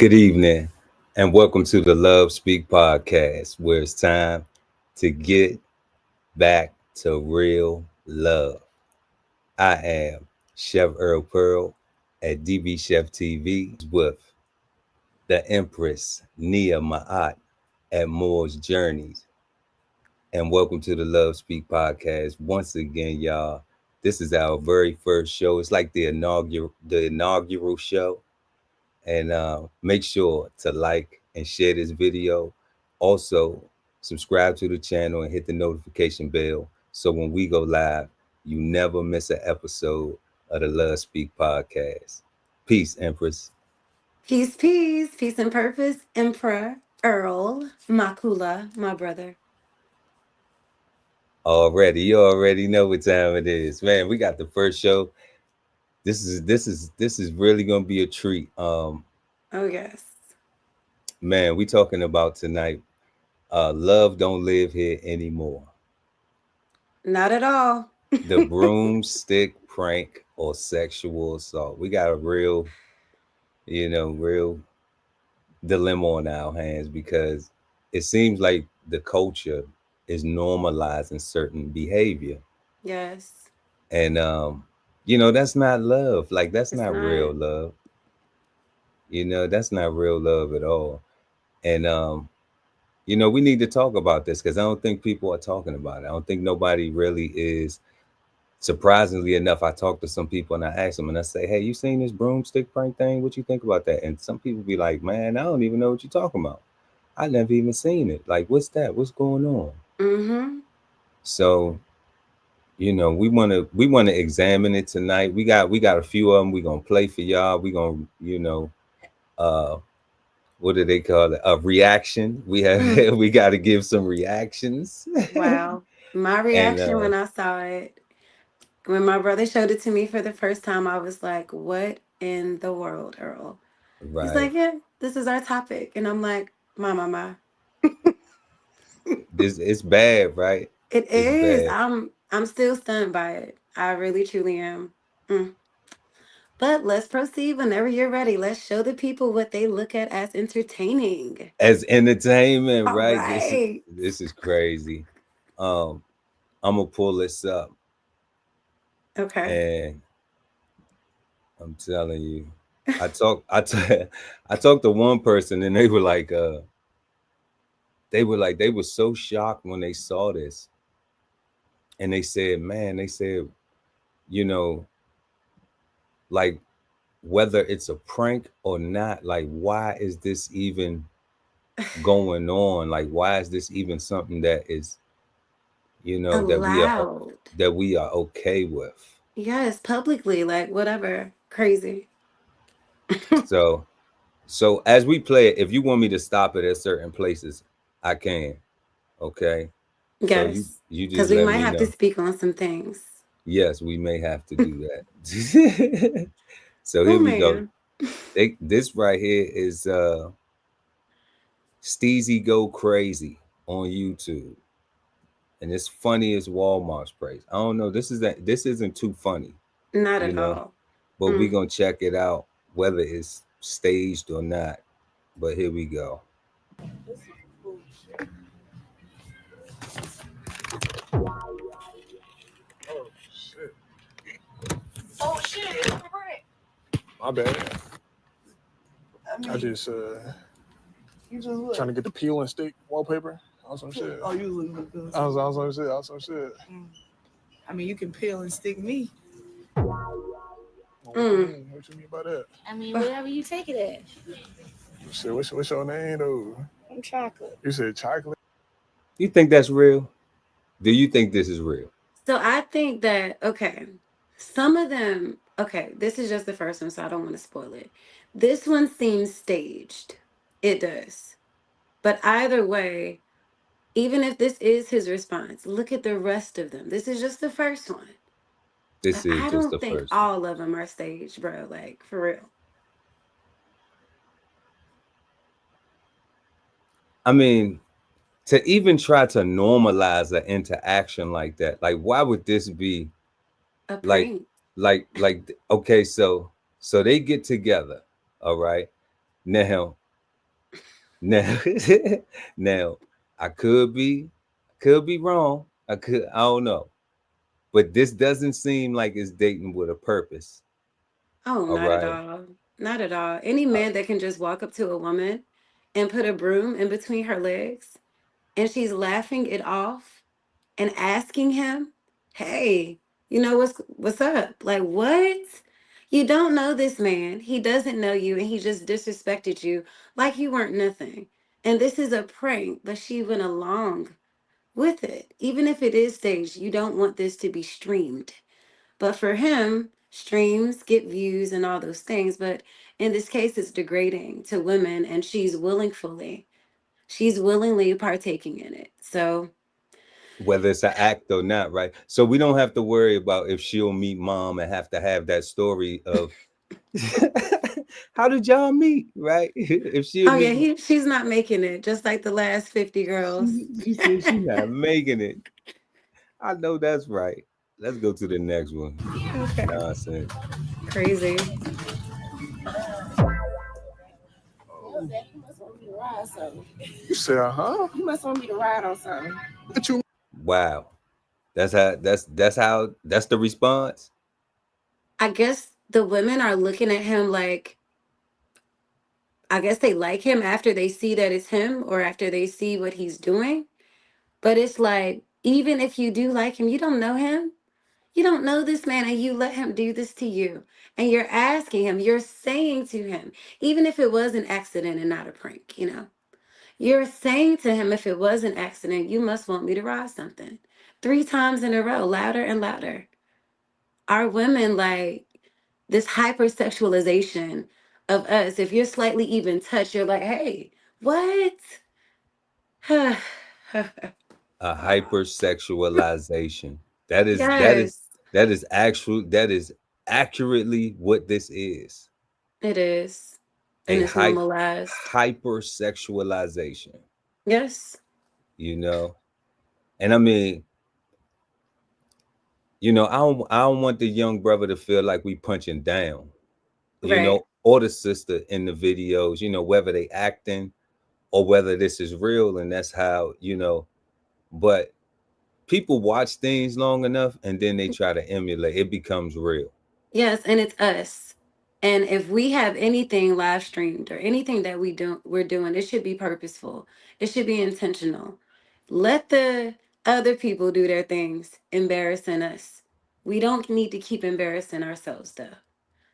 Good evening, and welcome to the Love Speak podcast, where it's time to get back to real love. I am Chef Earl Pearl at DBCHEFTV with the Empress Nia Ma'at at Moore's Journeys. And welcome to the Love Speak podcast. Once again, y'all, this is our very first show. It's like the inaugural show. And make sure to like and share this video. Also, subscribe to the channel and hit the notification bell so when we go live, you never miss an episode of the Love Speak podcast. Peace, Empress. Peace and purpose, Emperor Earl Makula, my brother. You already know what time it is, man. We got the first show. This is really gonna be a treat. Oh yes, Man, we talking about tonight. Love don't live here anymore. not at all. The broomstick prank or sexual assault. We got a real dilemma on our hands because it seems like the culture is normalizing certain behavior. Yes, And that's not love. Like that's it's not not. real love. That's not real love at all. And we need to talk about this because I don't think people are talking about it. I don't think nobody really is. Surprisingly enough, I talk to some people and I ask them and I say, "Hey, you seen this broomstick prank thing? What you think about that?" And some people be like, "Man, I don't even know what you're talking about. I never even seen it. Like, what's that? What's going on?" Mm-hmm. So, we wanna examine it tonight. We got a few of them. We're gonna play for y'all. We're gonna, uh, what do they call it? A reaction. We Mm. have we got to give some reactions. Wow, my And reaction when I saw it, when my brother showed it to me for the first time, I was like, "What in the world, Earl?" He's right, like, "Yeah, this is our topic," and I'm like, "My." this it's bad, right? It It's is. bad. I'm still stunned by it. I really truly am. Mm. But let's proceed whenever you're ready. Let's show the people what they look at as entertaining. As entertainment, All right? This is right. this is crazy. Um, I'm gonna pull this up, Okay. and I'm telling you, I talked to one person, and they were so shocked when they saw this, and they said, "Man," they said, you know, like whether it's a prank or not, like why is this even going on? Like why is this even something that is that Allowed. we are okay with. Yes, publicly, like whatever. Crazy. So as we play it, if you want me to stop it at certain places, I can. Okay. So Yes. you Because just we let might me have to know. speak on some things. Yes, we may have to do that. So Oh, here we go. man. This right here is Steezy Go Crazy on YouTube. And it's funny as Walmart's price. I don't know. This isn't too funny, Not you at know, all. but we Mm. gonna check it out whether it's staged or not. But here we go. Oh shit. Oh shit. My bad. I just You just look. trying to get the peel and stick wallpaper on some shit. Oh, you look good. I was on some shit. I mean, you can peel and stick me. What you mean by that? I mean, whatever you take it as. Shit, what's your name though? I'm chocolate. You said chocolate? You think that's real? Do you think this is real? So I think that, okay, some of them, okay, this is just the first one, so I don't want to spoil it. This one seems staged. It does. But either way, even if this is his response, look at the rest of them. This is just the first one. This is I just the don't think first one. all of them are staged, bro. Like, for real. I mean, to even try to normalize an interaction like that, like why would this be A like prank. okay, so they get together, all right? Now, now, now, I could be wrong. I don't know, but this doesn't seem like it's dating with a purpose. Oh, All not at right. all. Not at all. Any Uh, man that can just walk up to a woman and put a broom in between her legs and she's laughing it off and asking him, "Hey, you know what's up?" Like, what? You don't know this man. He doesn't know you and he just disrespected you like you weren't nothing. And this is a prank, but she went along with it. Even if it is staged, you don't want this to be streamed. But for him, streams get views and all those things. But in this case, it's degrading to women, and she's willingly partaking in it. So, Whether it's an act or not, right? So we don't have to worry about if she'll meet mom and have to have that story of how did y'all meet, right? If she'll oh yeah, meet, she's not making it, just like the last 50 girls. she said she not making it. I know that's right. Let's go to the next one. Okay, Nonsense. crazy. What's that? You must want me to ride something. You said, huh? You must want me to ride on something. What you Wow. That's the response. I guess the women are looking at him like, I guess they like him after they see that it's him or after they see what he's doing. But it's like, even if you do like him, you don't know him. You don't know this man and you let him do this to you. And you're asking him, you're saying to him, even if it was an accident and not a prank, you're saying to him, if it was an accident, you must want me to ride something. 3 times in a row, louder and louder. Our women like this hypersexualization of us. If you're slightly even touched, you're like, hey, what? A hypersexualization. That is that is Yes, that is actual that is accurately what this is. it is. A And it's normalized. hypersexualization, Yes, you know? And I mean, I don't want the young brother to feel like we punching down, right. or the sister in the videos, whether they acting or whether this is real and that's how, but people watch things long enough and then they try to emulate, it becomes real. Yes, and it's us. And if we have anything live streamed or anything that we're doing, it should be purposeful. It should be intentional. Let the other people do their things, embarrassing us. We don't need to keep embarrassing ourselves though.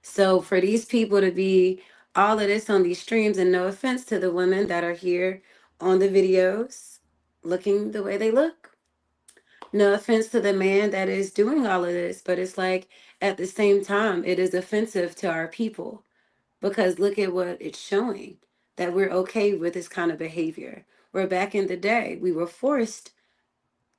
So for these people to be all of this on these streams, and no offense to the women that are here on the videos looking the way they look, no offense to the man that is doing all of this, but it's like at the same time, it is offensive to our people because look at what it's showing that we're okay with this kind of behavior. Where back in the day, we were forced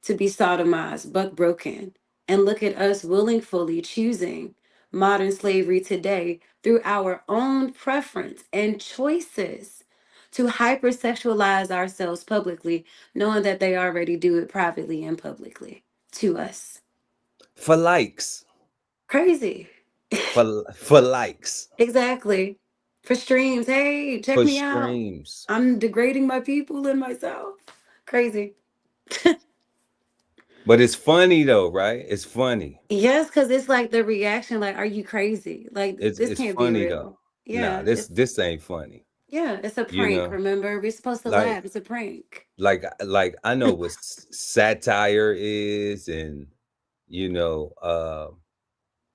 to be sodomized, buck broken. And look at us willingly choosing modern slavery today through our own preference and choices to hypersexualize ourselves publicly, knowing that they already do it privately and publicly to us. For likes. Crazy. For likes. Exactly. For streams. Hey, check For me out. streams. I'm degrading my people and myself. Crazy. But it's funny though, right? It's funny. Yes, because it's like the reaction, like, are you crazy? Like, It's this it's can't be funny though. real. Nah, Yeah, this ain't funny. it's a You prank. know, Remember, we're supposed to like laugh. It's a prank. I know what satire is, and you know,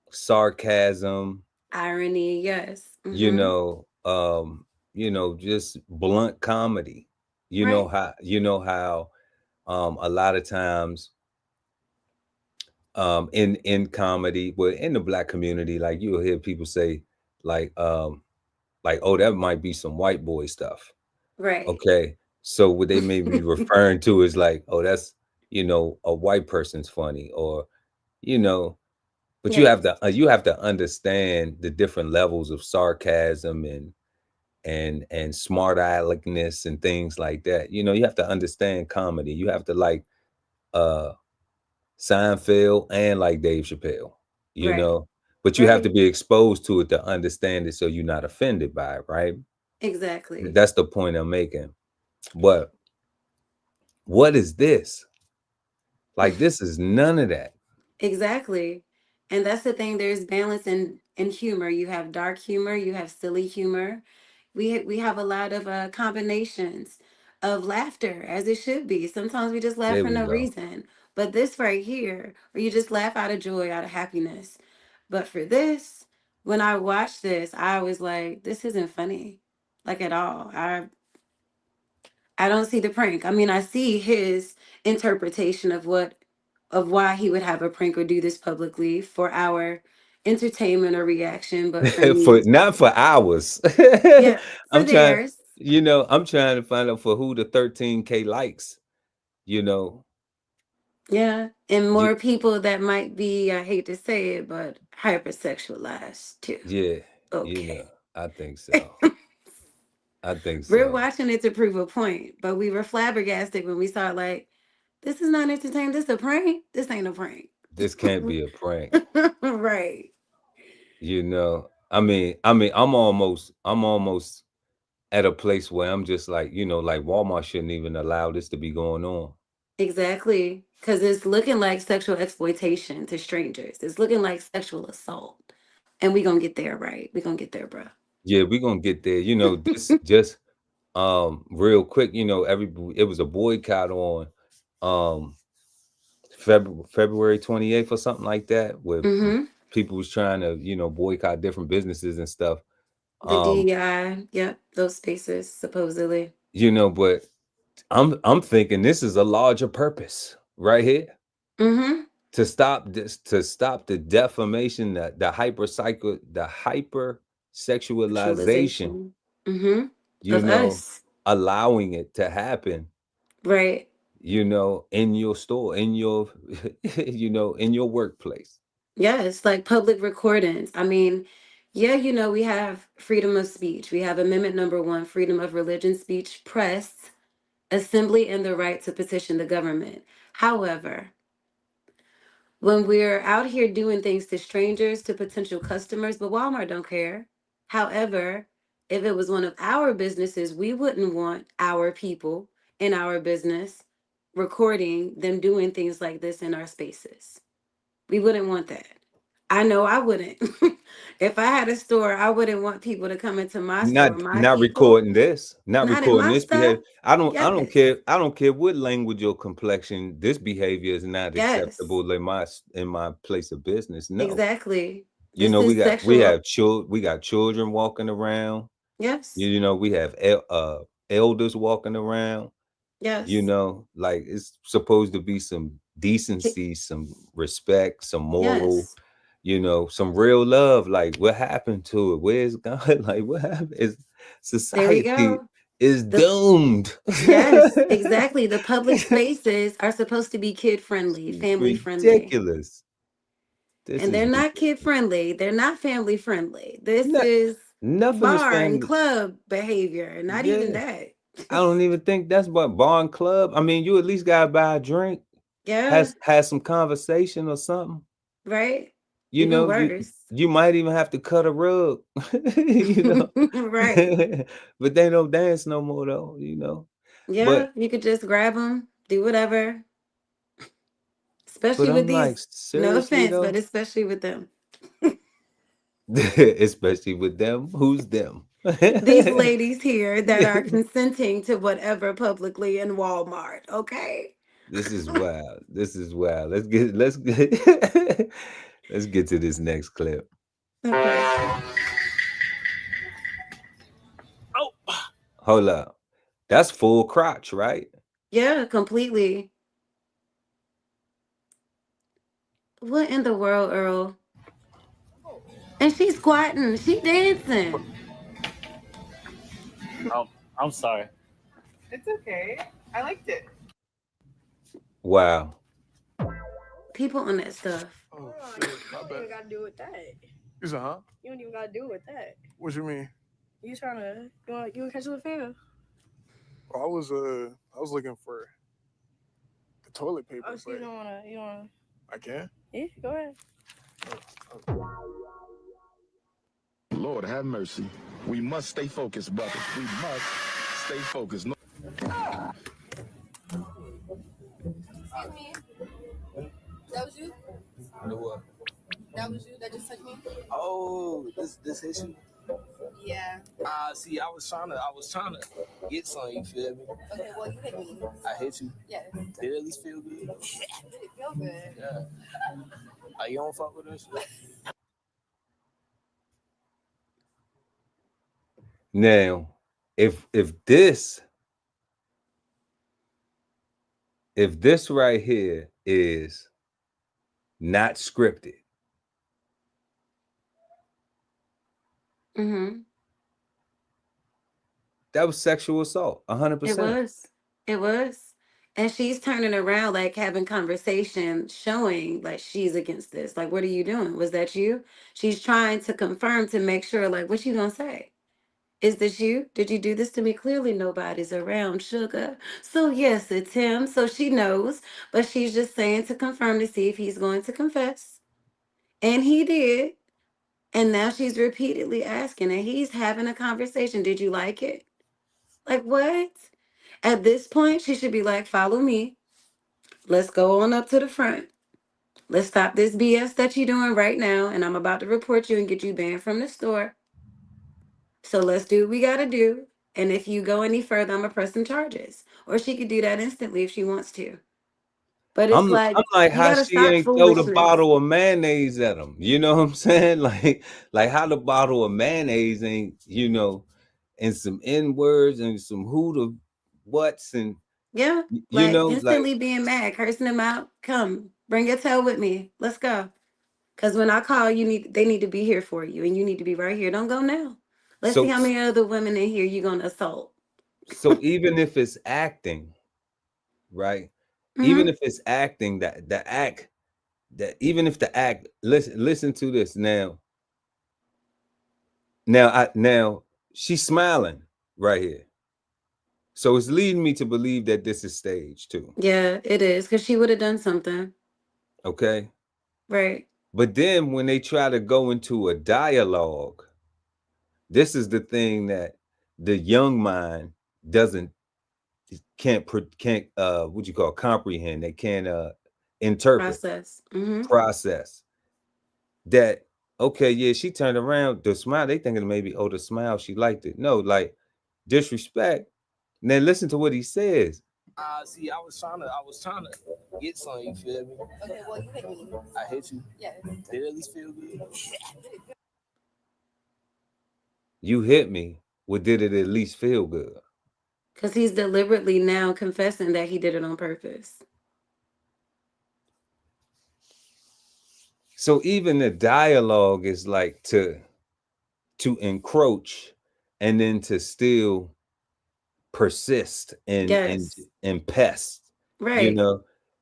sarcasm, Irony, yes. you Mm-hmm. know, just blunt comedy. Right, A lot of times in comedy, well, in the black community, like you'll hear people say like oh, that might be some white boy stuff. right. Okay. So what they may be referring to is like, oh, that's, a white person's funny, or, you know, but Yes, you have to understand the different levels of sarcasm and smart aleckness and things like that. You have to understand comedy. You have to like uh Seinfeld and like Dave Chappelle, you right, know, but you have to right. be exposed to it to understand it so you're not offended by it, right? Exactly. That's the point I'm making. But what is this? Like, this is none of that. Exactly. And that's the thing. There's balance in humor. You have dark humor. You have silly humor. We have a lot of combinations of laughter, as it should be. Sometimes we just laugh There for we no go. reason. But this right here, where you just laugh out of joy, out of happiness. But for this, when I watched this, I was like, this isn't funny, like at all. I don't see the prank. I mean, I see his interpretation of why he would have a prank or do this publicly for our entertainment or reaction, but for For me, not for hours. yeah, for I'm trying, theirs. I'm trying to find out for who the 13K likes, you know. Yeah, and You, more people that might be, I hate to say it, but hypersexualized too. yeah, Okay. I think so. I think We're so. watching it to prove a point, but we were flabbergasted when we saw like, this is not entertainment. This a prank. This ain't a prank. This can't be a prank, Right. you know. I'm almost at a place where I'm just like, like Walmart shouldn't even allow this to be going on. Exactly. Because it's looking like sexual exploitation to strangers. It's looking like sexual assault. And we going to get there, right? we going to get there, bro. Yeah, we're gonna get there. This just real quick, it was a boycott on um February 28th or something like that, where Mm-hmm. people was trying to, boycott different businesses and stuff. The Um, DEI, yep, those spaces, supposedly. but I'm thinking this is a larger purpose right here Mm-hmm. to stop the defamation, the hyper sexualization, Sexualization. Mm-hmm. you Of know, us. allowing it to happen, Right. in your store, in your, in your workplace. Yeah, it's like public recordings. I mean, yeah, we have freedom of speech. We have Amendment number 1, freedom of religion, speech, press, assembly, and the right to petition the government. However, when we're out here doing things to strangers, to potential customers, but Walmart don't care. However, if it was one of our businesses, we wouldn't want our people in our business recording them doing things like this in our spaces. We wouldn't want that. I know I wouldn't. If I had a store, I wouldn't want people to come into my store, not my not people, recording this, not not in recording my this stuff. behavior. I don't Yes. care. I don't care what language or complexion. This behavior is not Yes. acceptable in my place of business. No. Exactly. This is We sexual. have we got children walking around. Yes. We have elders walking around. Yes. Like, it's supposed to be some decency, some respect, some moral, Yes. some real love. Like, what happened to it? Where's God? Like, what happened? Is There we society go. is The doomed. Yes, exactly. The public spaces are supposed to be kid friendly, family friendly. Ridiculous. This And they're is not kid ridiculous. friendly. They're not family friendly. This Not, is nothing is bar and family. club behavior. Not even Yeah. that. I don't even think that's what bar and club. I mean, you at least gotta buy a drink, Yeah, has some conversation or something. right? You Even know, you worse. you might even have to cut a rug, you know. Right. But they don't dance no more though. But Yeah, you could just grab them, do whatever. but Especially with I'm like, these, no seriously offense, but though? especially with them. Especially with them. Who's them? These ladies here that are consenting to whatever publicly in Walmart, okay? This is wild. This is wild. Let's get to this next clip. Okay. Oh, Hold up. That's full crotch, right? Yeah, completely. What in the world, Earl? And she's squatting, she dancing. I'm sorry. It's okay. I liked it. Wow. People on that stuff. oh Oh, shit, you my don't even bad. gotta do with that. You said, huh? You don't even gotta do with that. What you mean? You trying to you want to catch the finger? Oh, I was looking for the toilet paper. Oh, so you But don't wanna I can. yeah, go ahead. Oh, Lord have mercy. We must stay focused, brother. We must stay focused. Excuse me. That was you? What? That was you that just touched me? Oh, this hit you? Yeah. See, I was trying to get some. You feel me? Okay, well, you hit me. I hit you. Yes. Did it at least feel good? Did it feel good? Yeah. Are you don't fuck with us? Now, if this right here is not scripted, Mm-hmm. that was sexual assault, It 100%. was. It was. And she's turning around, like having conversation, showing like she's against this. Like, what are you doing? Was that you? She's trying to confirm to make sure, like, what you gonna say? Is this you? Did you do this to me? Clearly nobody's around, sugar. So yes, it's him. So she knows, but she's just saying to confirm to see if he's going to confess. And he did. And now she's repeatedly asking, and he's having a conversation. Did you like it? Like, what? At this point, she should be like, follow me. Let's go on up to the front. Let's stop this BS that you're doing right now. And I'm about to report you and get you banned from the store. So let's do what we got to do. And if you go any further, I'm going to press some charges. Or she could do that instantly if she wants to. But it's I'm like, like, you how got to she stop ain't throw the foolishness. bottle of mayonnaise at him? You know what I'm saying? Like how the bottle of mayonnaise ain't, and some N words and some who the whats and Yeah. Like instantly being mad, cursing him out. Come, bring your tail with me. Let's go. Because when I call, they need to be here for you, and you need to be right here. Don't go now. Let's see so how many other women in here you're gonna assault. so even if it's acting, right? Even Hmm. if it's acting, that even if the act, listen to this now. Now she's smiling right here. So it's leading me to believe that this is staged too. Yeah, it is because she would have done something, Okay. right? But then when they try to go into a dialogue, this is the thing that the young mind doesn't can't what you call comprehend. They can't interpret, Process. Hmm. process that. Okay, yeah, she turned around, the smile, they thinking maybe, oh, the smile, she liked it. No, like disrespect. And then listen to what he says. See, I was trying to get some. You feel me? Okay, well, you hit me. I hit you. Yes. Did it at least feel good? You hit me. Well, did it at least feel good? Because he's deliberately now confessing that he did it on purpose. So even the dialogue is like to encroach and then to still persist Yes. and pest, Right.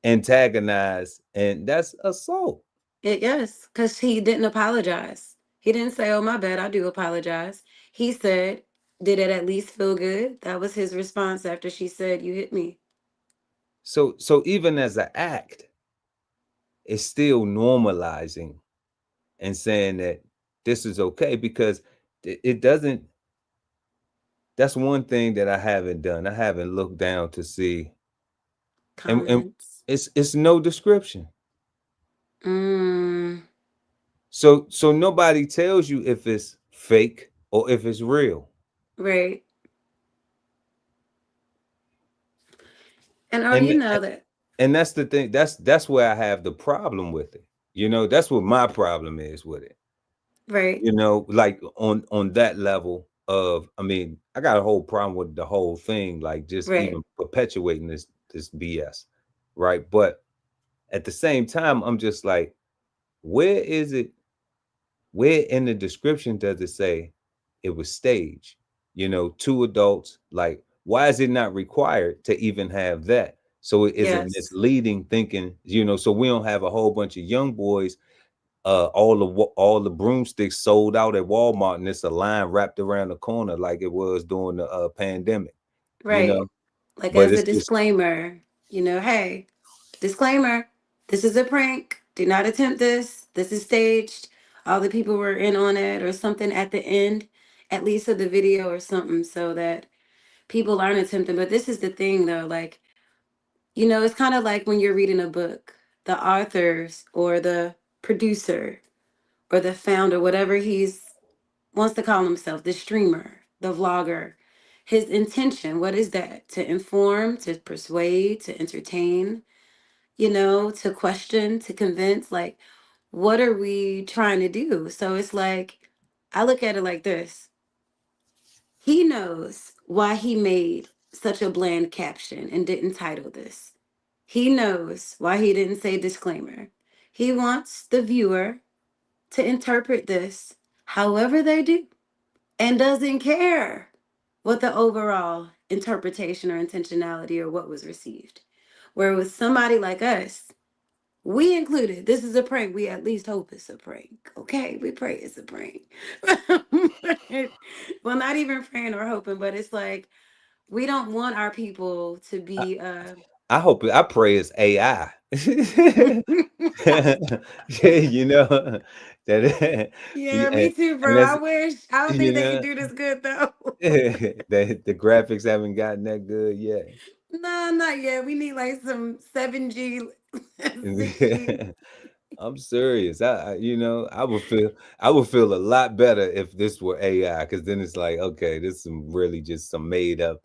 antagonize, and that's assault. Yes, because he didn't apologize. He didn't say, "Oh, my bad, I do apologize." He said, "Did it at least feel good?" That was his response after she said, "You hit me." So even as an act, it's still normalizing and saying that this is okay because it doesn't. That's one thing that I haven't done. I haven't looked down to see, and Comments. it's no description. Mm, So nobody tells you if it's fake or if it's real. right. And And that. and that's the thing. That's where I have the problem with it. That's what my problem is with it. Right. Like on that level of, I mean, I got a whole problem with the whole thing, like just Right. even perpetuating this BS, right? But at the same time, I'm just like, where is it? Where in the description does it say it was staged? Two adults. Like, why is it not required to even have that? So it isn't Yes. misleading thinking, so we don't have a whole bunch of young boys, all the broomsticks sold out at Walmart, and it's a line wrapped around the corner like it was during the pandemic, you know. Right. Like But as a it's just disclaimer, hey, disclaimer, this is a prank. Do not attempt this. This is staged. All the people were in on it or something at the end. at least of the video or something so that people aren't attempting. But this is the thing though, like, it's kind of like when you're reading a book, the authors or the producer or the founder, whatever he's wants to call himself, the streamer, the vlogger, his intention, what is that? To inform, to persuade, to entertain, to question, to convince. Like, what are we trying to do? So it's like, I look at it like this. He knows why he made such a bland caption and didn't title this. He knows why he didn't say disclaimer. He wants the viewer to interpret this however they do and doesn't care what the overall interpretation or intentionality or what was received. Where with somebody like us, we included, this is a prank. We at least hope it's a prank. Okay, we pray it's a prank. Well, not even praying or hoping, but it's like we don't want our people to I, be I pray it's AI. Yeah, that Yeah, yeah, me too, and bro. I that's wish. I don't you think they can know do this good though. that the graphics haven't gotten that good yet. No, not yet. We need like some 7G, 6G. I'm serious. I would feel a lot better if this were AI, because then it's like, okay, this is some made up,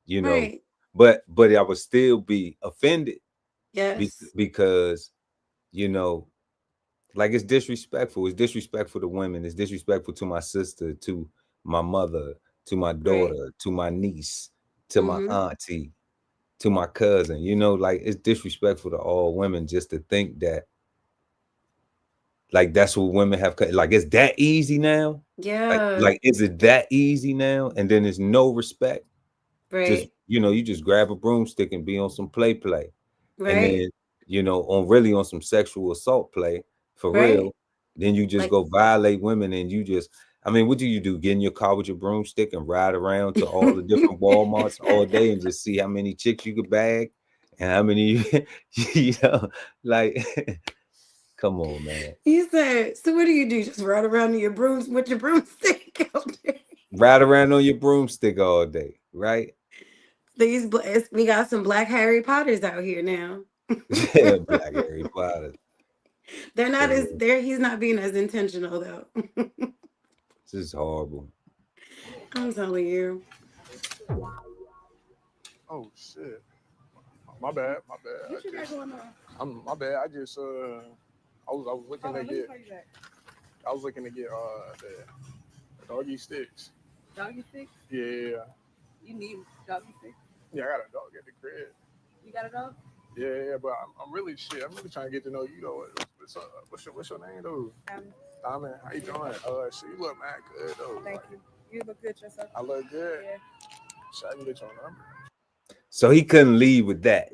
you know. Right. But I would still be offended Yes. because you know, like, it's disrespectful. It's disrespectful to women. It's disrespectful to my sister, to my mother, to my Right. daughter, to my niece, to my Mm-hmm. auntie, to my cousin. Like, it's disrespectful to all women just to think that, like, that's what women have. Like, it's that easy now. Yeah. Like, is it that easy now? And then there's no respect. Just, Right. you just grab a broomstick and be on some play, and Right. then, on some sexual assault play for Right. real. Then you just Like go violate women, and I mean, what do you do? Get in your car with your broomstick and ride around to all the different Walmarts all day and just see how many chicks you could bag and how many, you know, like, come on, man. you said, so what do you do? Just ride around in your brooms with your broomstick out there? Ride around on your broomstick all day, right? We got some black Harry Potters out here now. Yeah, Black Harry Potter. They're not For as real. he's not being as intentional though. This is horrible. I'm telling you. Oh shit. My bad. My bad. What you got going on? My bad. I just I was looking Hold to on, let me get call you back. I was looking to get the doggy sticks. Doggy stick? Yeah. You need doggy stick? Yeah, I got a dog at the crib. You got a dog? Yeah, but I'm really trying to get to know you though. What's your name though? Diamond, how you doing? Shit, you look mad good though. Thank you. You look good yourself. I look good. Yeah. Shit, I can get your number. So he couldn't leave with that.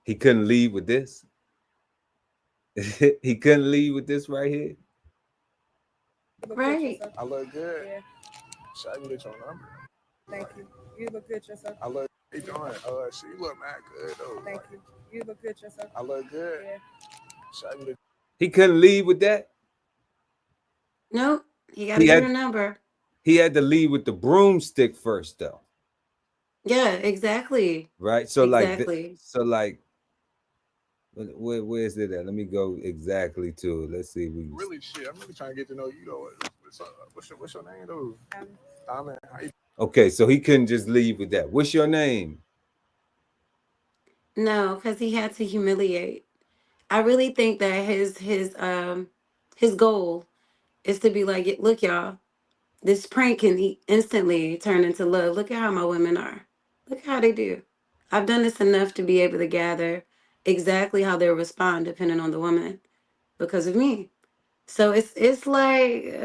He couldn't leave with this. He couldn't leave with this right here. You look good Right. yourself. I look good. Yeah. Shit, I can get your number. Thank you. You look good yourself. I look. How you doing? Shit, you look mad good though. Thank you. You look good yourself. I look good. Yeah. Shit, I can get. He couldn't leave with that. Nope. You gotta He get had her number. he had to leave with the broomstick first, though. Yeah, exactly. Right. So Exactly. where's it at? Let me go exactly to it. Let's see. I'm really trying to get to know you though. What's your name though? Diamond, how you? Okay, so he couldn't just leave with that. What's your name? No, because he had to humiliate. I really think that his goal is to be like, look, y'all, this prank can instantly turn into love. Look at how my women are. Look how they do. I've done this enough to be able to gather exactly how they'll respond depending on the woman because of me. So it's like,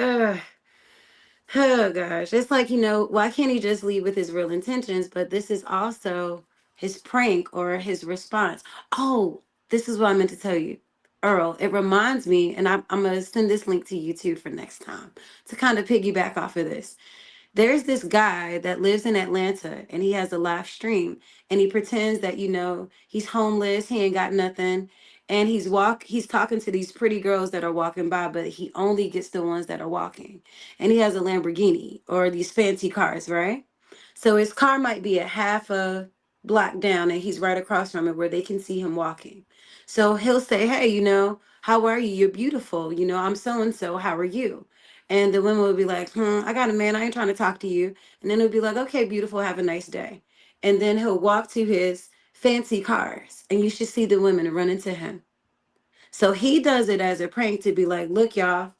oh gosh, it's like, why can't he just leave with his real intentions? But this is also his prank or his response. Oh, this is what I meant to tell you, Earl. It reminds me, and I'm gonna send this link to you too for next time to kind of piggyback off of this. There's this guy that lives in Atlanta and he has a live stream and he pretends that, he's homeless, he ain't got nothing. and he's talking to these pretty girls that are walking by, but he only gets the ones that are walking. And he has a Lamborghini or these fancy cars, right? So his car might be a half a block down and he's right across from it where they can see him walking. So he'll say, hey, how are you? You're beautiful. I'm so and so. How are you? And the women will be like, I got a man. I ain't trying to talk to you. And then he'll be like, okay, beautiful. Have a nice day. And then he'll walk to his fancy cars and you should see the women run into him. So he does it as a prank to be like, look, y'all,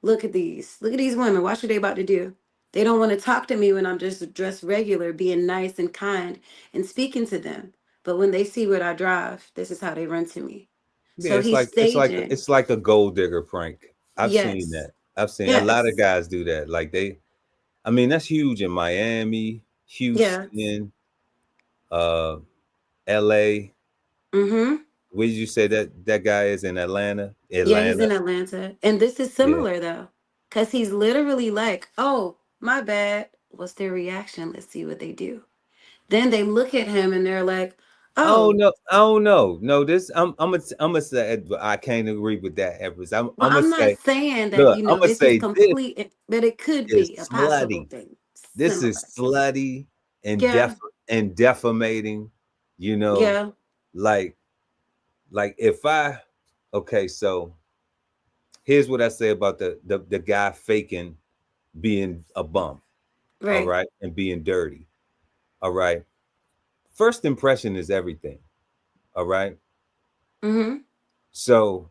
look at these. Look at these women. Watch what they about to do. They don't want to talk to me when I'm just dressed regular, being nice and kind and speaking to them. But when they see what I drive, this is how they run to me. Yeah, So it's he's like it's like staging. it's like a gold digger prank. I've seen Yes. that. I've seen a lot of Yes. guys do that. Like I mean, that's huge in Miami, Yes. Houston, uh, LA. Mm-hmm. Where did you say that guy is in Atlanta? Yeah, he's Atlanta. in Atlanta. And this is Yeah. similar though. Cause he's literally like, oh, my bad. What's their reaction? Let's see what they do. Then they look at him and they're like, Oh oh, no, oh no, no. This I'm gonna say I can't agree with that, Empress. well, I'm gonna I'm not say, saying that, look, I'm gonna this is say this complete, but it could is be a possible slutty. thing. This is Similar. slutty and Yeah. and defamating. You know, Yeah. like if I okay, so here's what I say about the guy faking being a bum, all Right. right, and being dirty, all right. First impression is everything, all right. Mm-hmm. So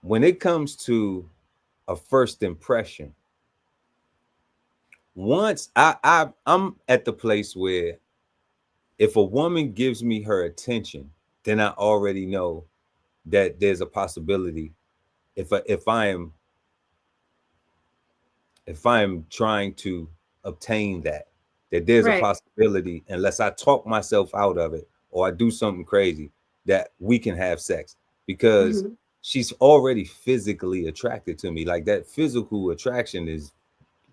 when it comes to a first impression, once I'm at the place where if a woman gives me her attention, then I already know that there's a possibility if I am trying to obtain that there's a Right. possibility, unless I talk myself out of it or I do something crazy, that we can have sex because Mm-hmm. she's already physically attracted to me. Like that physical attraction is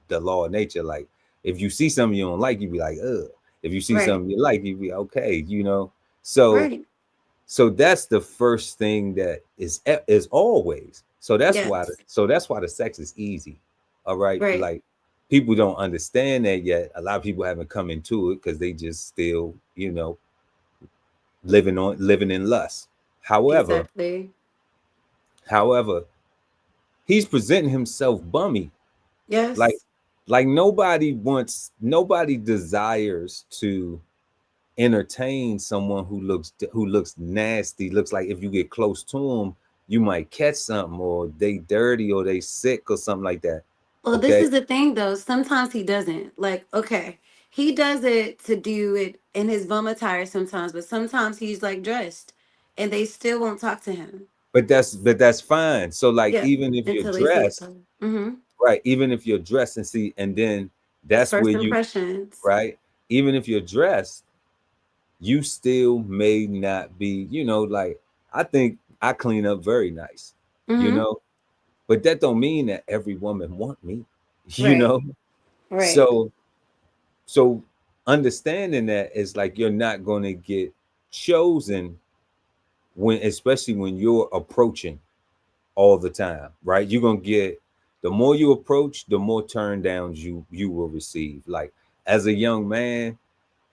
the law of nature. Like if you see something you don't like, you be like, ugh. If you see Right. something you like, you be okay. So Right. that's the first thing that is always. So Yes. that's why the sex is easy. All right. Right. Like people don't understand that yet. A lot of people haven't come into it because they just still, living in lust. However, Exactly. however, he's presenting himself bummy. Like Yes. nobody desires to entertain someone who looks nasty, looks like if you get close to them you might catch something, or they dirty, or they sick, or something like that. Well, this Okay, is the thing though. Sometimes he doesn't. Like, okay, he does it to do it in his bum attire sometimes, but sometimes he's like dressed and they still won't talk to him. but that's fine. So like Yeah. even if you're Until they see it. dressed Mm-hmm. right, even if you're dressed and see, and then It's that's where first you impressions. right, even if you're dressed, you still may not be, like I think I clean up very nice, you Mm-hmm. know but that don't mean that every woman want me, you Right. know Right. so so understanding that is like you're not going to get chosen especially when you're approaching all the time, right? You're going to get, the more you approach, the more turn downs you will receive. Like as a young man,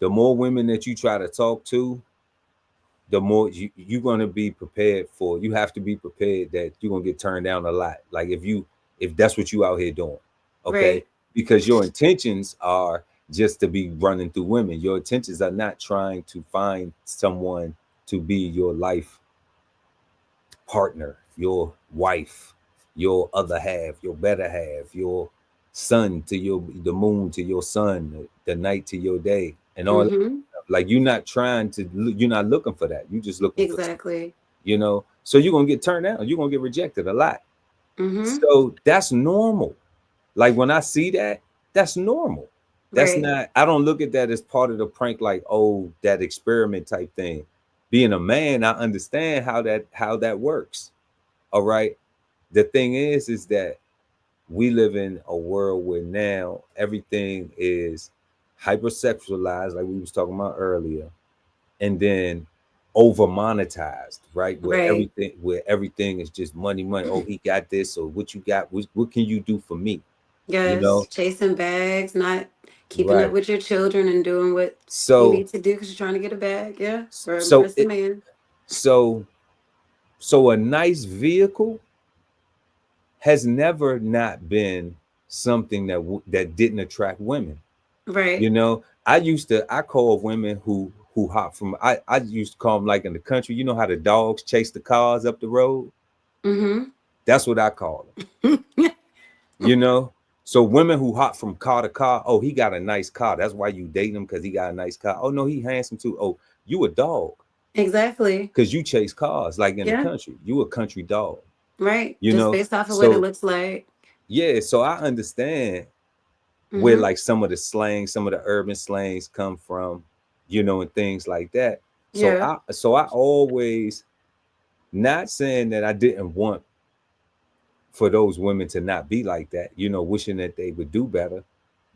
the more women that you try to talk to, the more you're going to be prepared for, you have to be prepared that you're going to get turned down a lot. Like if that's what you out here doing, okay, Right. because your intentions are just to be running through women. Your intentions are not trying to find someone to be your life partner, your wife, your other half, your better half, your sun to the moon to your sun, the night to your day, and all that Mm-hmm. stuff. Like you're not looking for that. You're just looking for something, Exactly. So you're gonna get turned down. You're gonna get rejected a lot. Mm-hmm. So that's normal. Like when I see that, that's normal. That's Right. not, I don't look at that as part of the prank, like, oh, that experiment type thing. Being a man, I understand how that works. All right. The thing is that we live in a world where now everything is hypersexualized, like we was talking about earlier. And then over monetized, right? Right. Where everything is just money, money. Oh, he got this, or what you got? What can you do for me? You Yes, know, chasing bags, not keeping up right? with your children and doing what you So need to do because you're trying to get a bag. Yeah, for so as a it man. so so a nice vehicle has never not been something that didn't attract women. Right. I call women who hop from I used to call them, like in the country. You know how the dogs chase the cars up the road? Mm-hmm. That's what I call them. You know, so women who hop from car to car. Oh, he got a nice car. That's why you dating him, because he got a nice car. Oh no, he handsome too. Oh, you a dog Exactly. because you chase cars, like in the Yeah. country. You a country dog. Right. You Just know, based off of what it so looks like. yeah, so I understand where Mm-hmm. like some of the slang, some of the urban slangs come from, and things like that. So Yeah. I always, not saying that I didn't want for those women to not be like that, wishing that they would do better,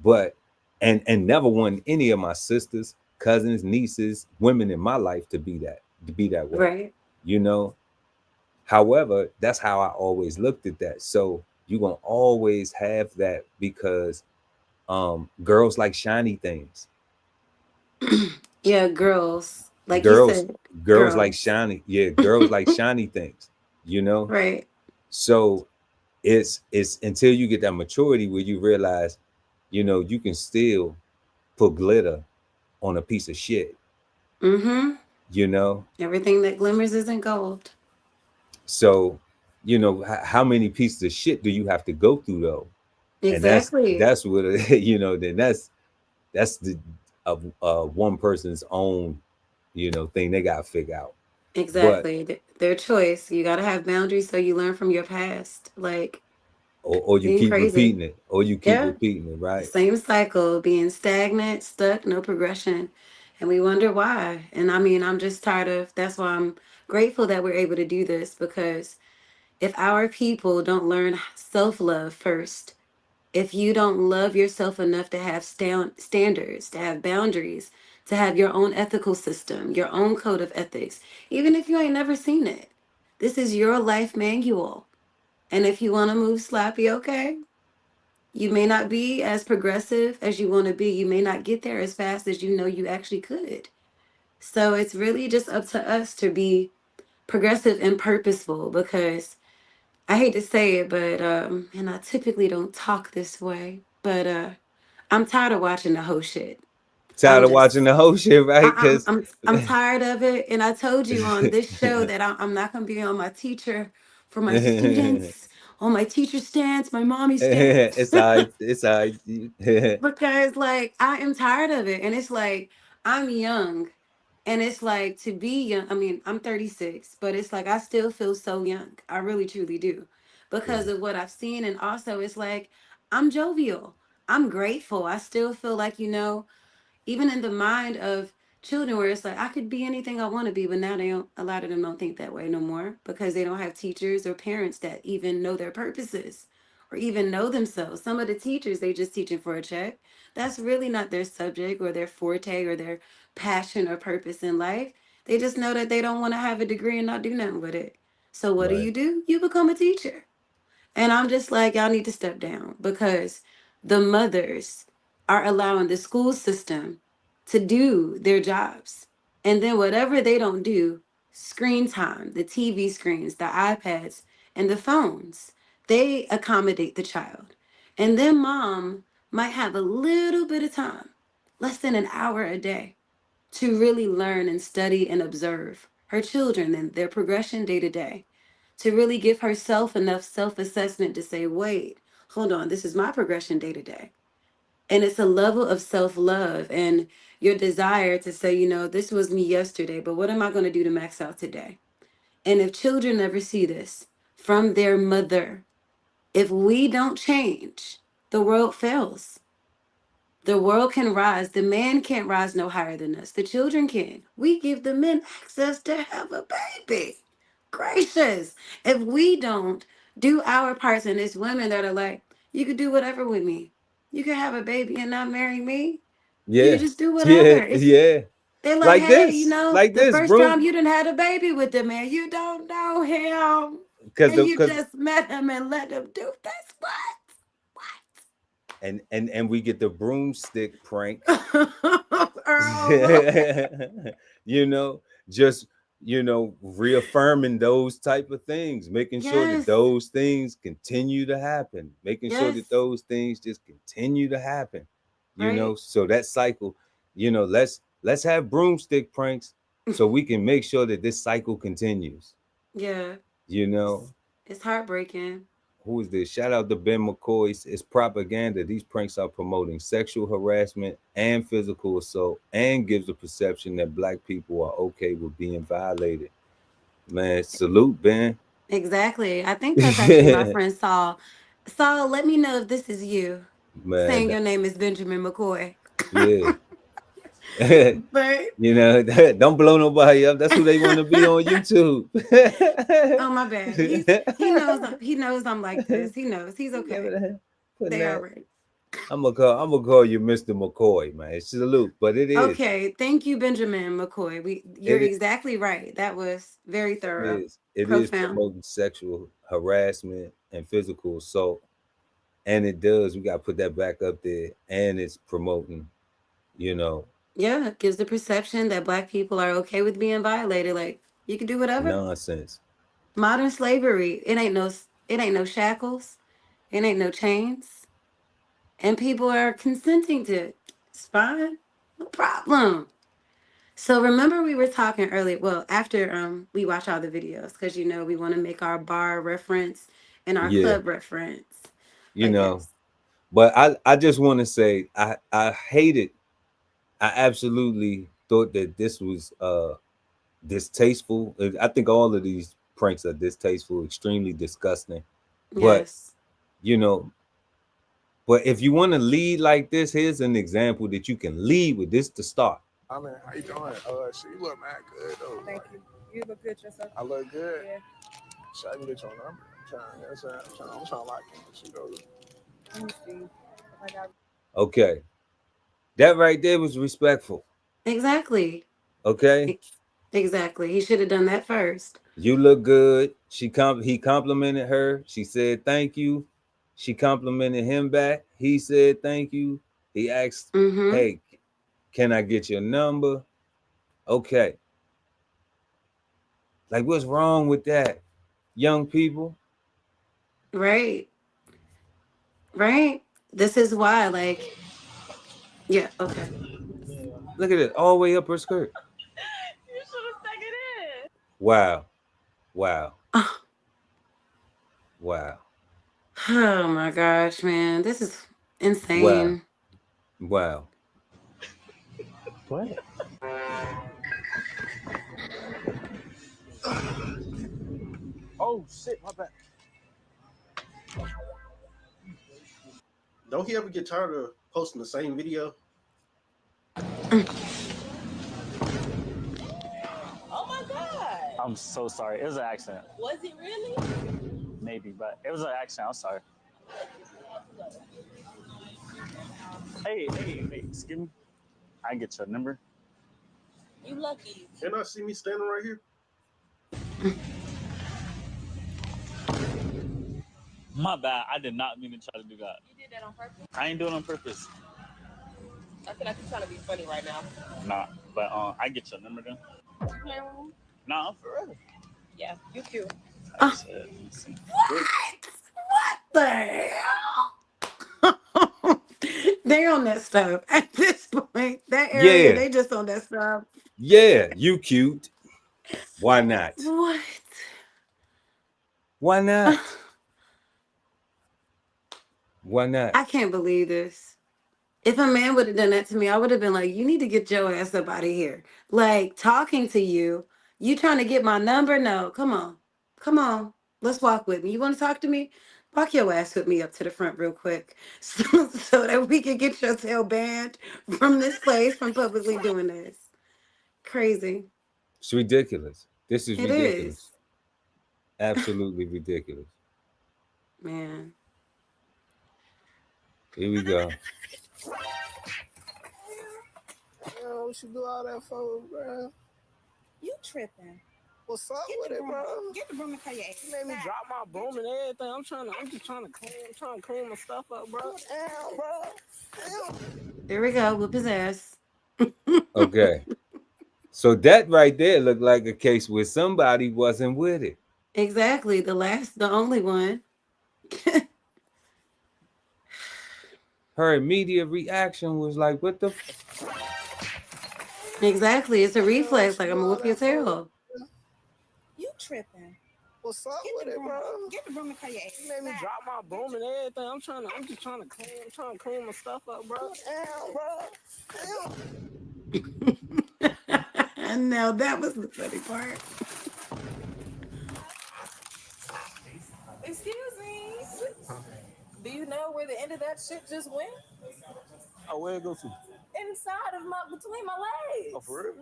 but and never want any of my sisters, cousins, nieces, women in my life to be that way. Right. You know, However, that's how I always looked at that. So you're gonna always have that because girls like shiny things. Yeah, girls. Like you Girls said, girls like girls. shiny, yeah, girls like shiny things, you know? Right. So it's until you get that maturity where you realize, you can still put glitter on a piece of shit, Mm-hmm. you know? Everything that glimmers isn't gold. So, how many pieces of shit do you have to go through though? And that's Exactly. that's what then that's the one person's own, thing they got to figure out. But Exactly. Their choice. You got to have boundaries so you learn from your past. Like or you being keep crazy. repeating it, or you keep Yeah. repeating it, The right? same cycle, being stagnant, stuck, no progression. And we wonder why. And I mean, I'm just tired of that's why I'm grateful that we're able to do this because if our people don't learn self love first, if you don't love yourself enough to have standards, to have boundaries, to have your own ethical system, your own code of ethics, even if you ain't never seen it, this is your life manual. And if you want to move sloppy, okay, you may not be as progressive as you want to be. You may not get there as fast as you know you actually could. So it's really just up to us to be progressive and purposeful because I hate to say it, but and I typically don't talk this way, but I'm tired of watching the whole shit. Tired I'm of watching just the whole shit, right? I'm Because I'm I'm tired of it, and I told you on this show that I'm not gonna be on my teacher for my students, on my teacher stance, my mommy stance. it's Because like I am tired of it and it's like I'm young and it's like to be young. I mean, I'm 36, but it's like I still feel so young. I really truly do because yeah, of what I've seen and also it's like I'm jovial. I'm grateful. I still feel like, even in the mind of children where it's like I could be anything I want to be, but now they don't, a lot of them don't think that way no more because they don't have teachers or parents that even know their purposes or even know themselves. Some of the teachers they just teaching for a check. That's really not their subject or their forte or their passion or purpose in life. They just know that they don't want to have a degree and not do nothing with it. So what right, do? You become a teacher. And I'm just like, y'all need to step down because the mothers are allowing the school system to do their jobs. And then whatever they don't do, screen time, the TV screens, the iPads, and the phones, they accommodate the child. And then mom might have a little bit of time, less than an hour a day, to really learn and study and observe her children and their progression day to day to really give herself enough self assessment to say, wait, hold on, this is my progression day to day. And it's a level of self love and your desire to say, this was me yesterday, but what am I going to do to max out today? And if children never see this from their mother, if we don't change, the world fails. The world can rise. The man can't rise no higher than us. The children can. We give the men access to have a baby. Gracious. If we don't do our parts, and it's women that are like, you could do whatever with me. You can have a baby and not marry me. You yeah, can just do yeah, whatever. It's yeah. They're like, like hey, you this, know, like the this, first broom, time you didn't had a baby with the man, you don't know him. because And you because just met him and let him do this. and we get the broomstick prank. What? Earl. you know, just reaffirming those type of things, making sure that Yes. those things continue to happen, making sure Yes. that those things just continue to happen. Right. So that cycle, let's have broomstick pranks so we can make sure that this cycle continues. Yeah. You know, It's heartbreaking. who is this? Shout out to Ben McCoy. It's propaganda. These pranks are promoting sexual harassment and physical assault and gives the perception that black people are okay with being violated. Man, salute, Ben. Exactly. I think that's actually my friend Saul. Saul, let me know if this is you Man, saying your name is Benjamin McCoy. yeah. But Don't blow nobody up. That's who they want to be on YouTube. oh my bad. He knows I'm like this. He knows. He's okay. Putting They all that. right. I'm gonna call you Mr. McCoy, man. It's salute, but it is. Okay. Thank you, Benjamin McCoy. You're It exactly right. That was very thorough. is. It is Profound. promoting sexual harassment and physical assault, and it does. We got to put that back up there, and it's promoting, you know, Yeah, it gives the perception that black people are okay with being violated. Like you can do whatever. nonsense. Modern slavery. It ain't no shackles. It ain't no chains. And people are consenting to it. It's fine. No problem. So remember we were talking earlier, well, after we watch all the videos, because we want to make our bar reference and our Yeah, club reference. you But know. yes. But I just want to say I hated. I absolutely thought that this was distasteful. I think all of these pranks are distasteful, extremely disgusting. But Yes. you know, but if you want to lead like this, here's an example that you can lead with this to start. I mean, how you doing? She look mad good though. Thank you. You look good yourself. I look good. Yeah. So I can get your number. I'm trying to lock in with you though. Let me see. I got Okay, that right there was respectful. Exactly. Okay, Exactly. He should have done that first. you look good. He complimented her. She said thank you. She complimented him back. He said thank you. He asked, Mm-hmm. "Hey, can I get your number?" Okay, like what's wrong with that, young people? Right. Right. This is why, like, yeah, okay. Look at it, all the way up her skirt. You should have stuck it in. Wow, wow, Oh, wow, oh my gosh, man. This is wow, insane. wow. What? Oh shit, my bad. Don't he ever get tired of posting the same video? Oh my god. I'm so sorry. It was an accident. Was it really? Maybe, but it was an accident. I'm sorry. Hey, excuse me. I get your number. You lucky. Can I see me standing right here? My bad. I did not mean to try to do that. You did that on purpose? I ain't doing it on purpose. I feel like you're trying to be funny right now. Nah, but I get your number then. You playing with me? Nah, I'm for real. Yeah, you cute. I Oh, said, let me see. what the hell? They're on that stuff at this point. That area, Yeah, they just on that stuff. yeah, you cute. Why not? What? Why not? Why not? I can't believe this. If a man would have done that to me, I would have been like, you need to get your ass up out of here. Like, talking to you trying to get my number? No, come on. Come on. Let's walk with me. You want to talk to me? Walk your ass with me up to the front real quick so that we can get your tail banned from this place from publicly doing this. Crazy. It's ridiculous. This is It is. ridiculous. Absolutely ridiculous. Man. Here we go. Damn, we should do all that for, bro. You tripping. What's up Get with the it, broom. bro? Get the broom and cut your ass. You made me drop my broom and everything. I'm just trying to clean my stuff up, bro. Damn, bro. Damn. There we go. Whoop his ass. Okay. So that right there looked like a case where somebody wasn't with it. Exactly. The only one. Her immediate reaction was like, what the Exactly. It's a Damn, we reflex. should Like, do I'm gonna all whoop your that for. tail. You tripping. What's up Get with the it, broom. bro? Get the broom and cut your ass. You made me drop my broom and everything. I'm just trying to clean my stuff up, bro. Damn, bro. Damn. And now that was the funny part. Excuse me. Do you know where the end of that shit just went? Oh, where it go to? Inside of between my legs. Oh, for real?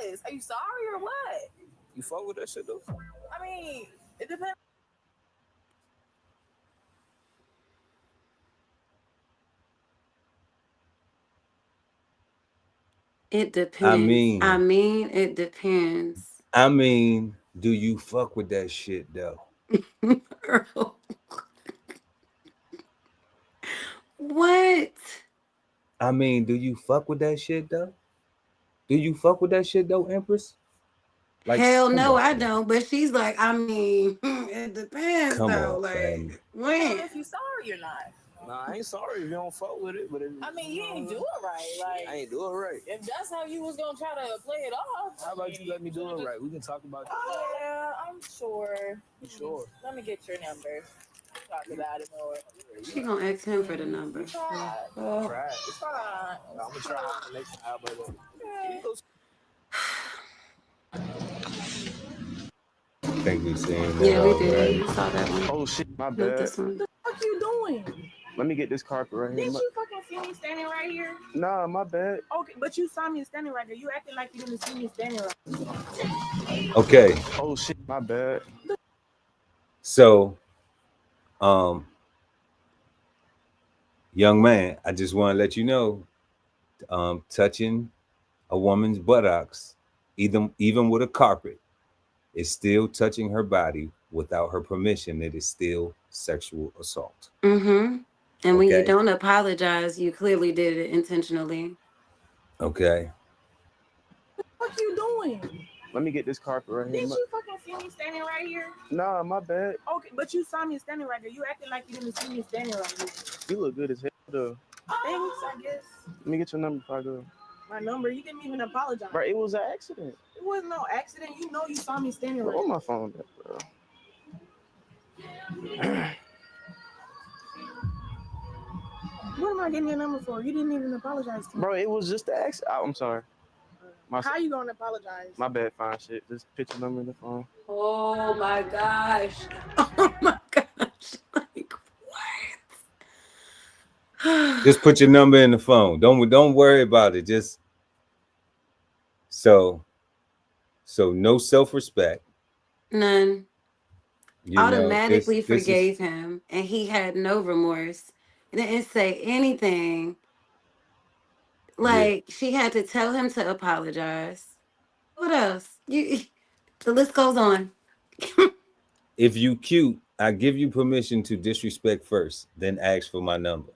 Yes. Are you sorry or what? You fuck with that shit, though? I mean, it depends. It I depends. mean, It depends. do you fuck with that shit though? Earl. What? I mean, do you fuck with that shit though? Do you fuck with that shit though, Empress? Like, Hell come no, on, I fam. don't. But she's like, it depends Come though. on, Like, family. I don't when? know if you sorry or not. Nah, I ain't sorry if you don't fuck with it, but if, I mean, you ain't do it right. Like, I ain't do it right. if that's how you was gonna try to play it off. How about you let me do it right? We can talk about that. Yeah, I'm sure. You sure? Let me get your number. Talk about it more. She gonna ask him for the number. Try. Oh. Try it. It's fine. I'm gonna try it next time, but I think we seen that Yeah, we already. did. We saw that one. oh shit, my Uh, Not bad. this one. What the fuck you doing? Let me get this carpet right here. Didn't you fucking see me standing right here? Nah, my bad. Okay, but you saw me standing right there. You acting like you didn't see me standing right. Okay, Oh shit, my bad. so young man, I just want to let you know, touching a woman's buttocks, even with a carpet, is still touching her body without her permission. It is still sexual assault. Mm-hmm. And when you Okay. don't apologize, you clearly did it intentionally. Okay. What you doing? Let me get this carpet right here. Didn't you fucking see me standing right here? Nah, my bad. Okay, but you saw me standing right there. You acting like you didn't see me standing right here. You look good as hell though. Thanks, I guess. Let me get your number before I go. My number, you didn't even apologize. Bro, it was an accident. It wasn't no accident. You know you saw me standing Bro, right where there. my phone at, bro? What am I getting your number for? You didn't even apologize to me. Bro, it was just an accident. Oh, I'm sorry. How you gonna apologize? My bad, fine shit. Just put your number in the phone. Oh my gosh. Oh my gosh. Like what? Just put your number in the phone. Don't worry about it. Just so no self-respect. None. You know, Automatically this is forgave him, and he had no remorse. Didn't say anything. Like she had to tell him to apologize. What else? The list goes on. if you cute, I give you permission to disrespect first, then ask for my number.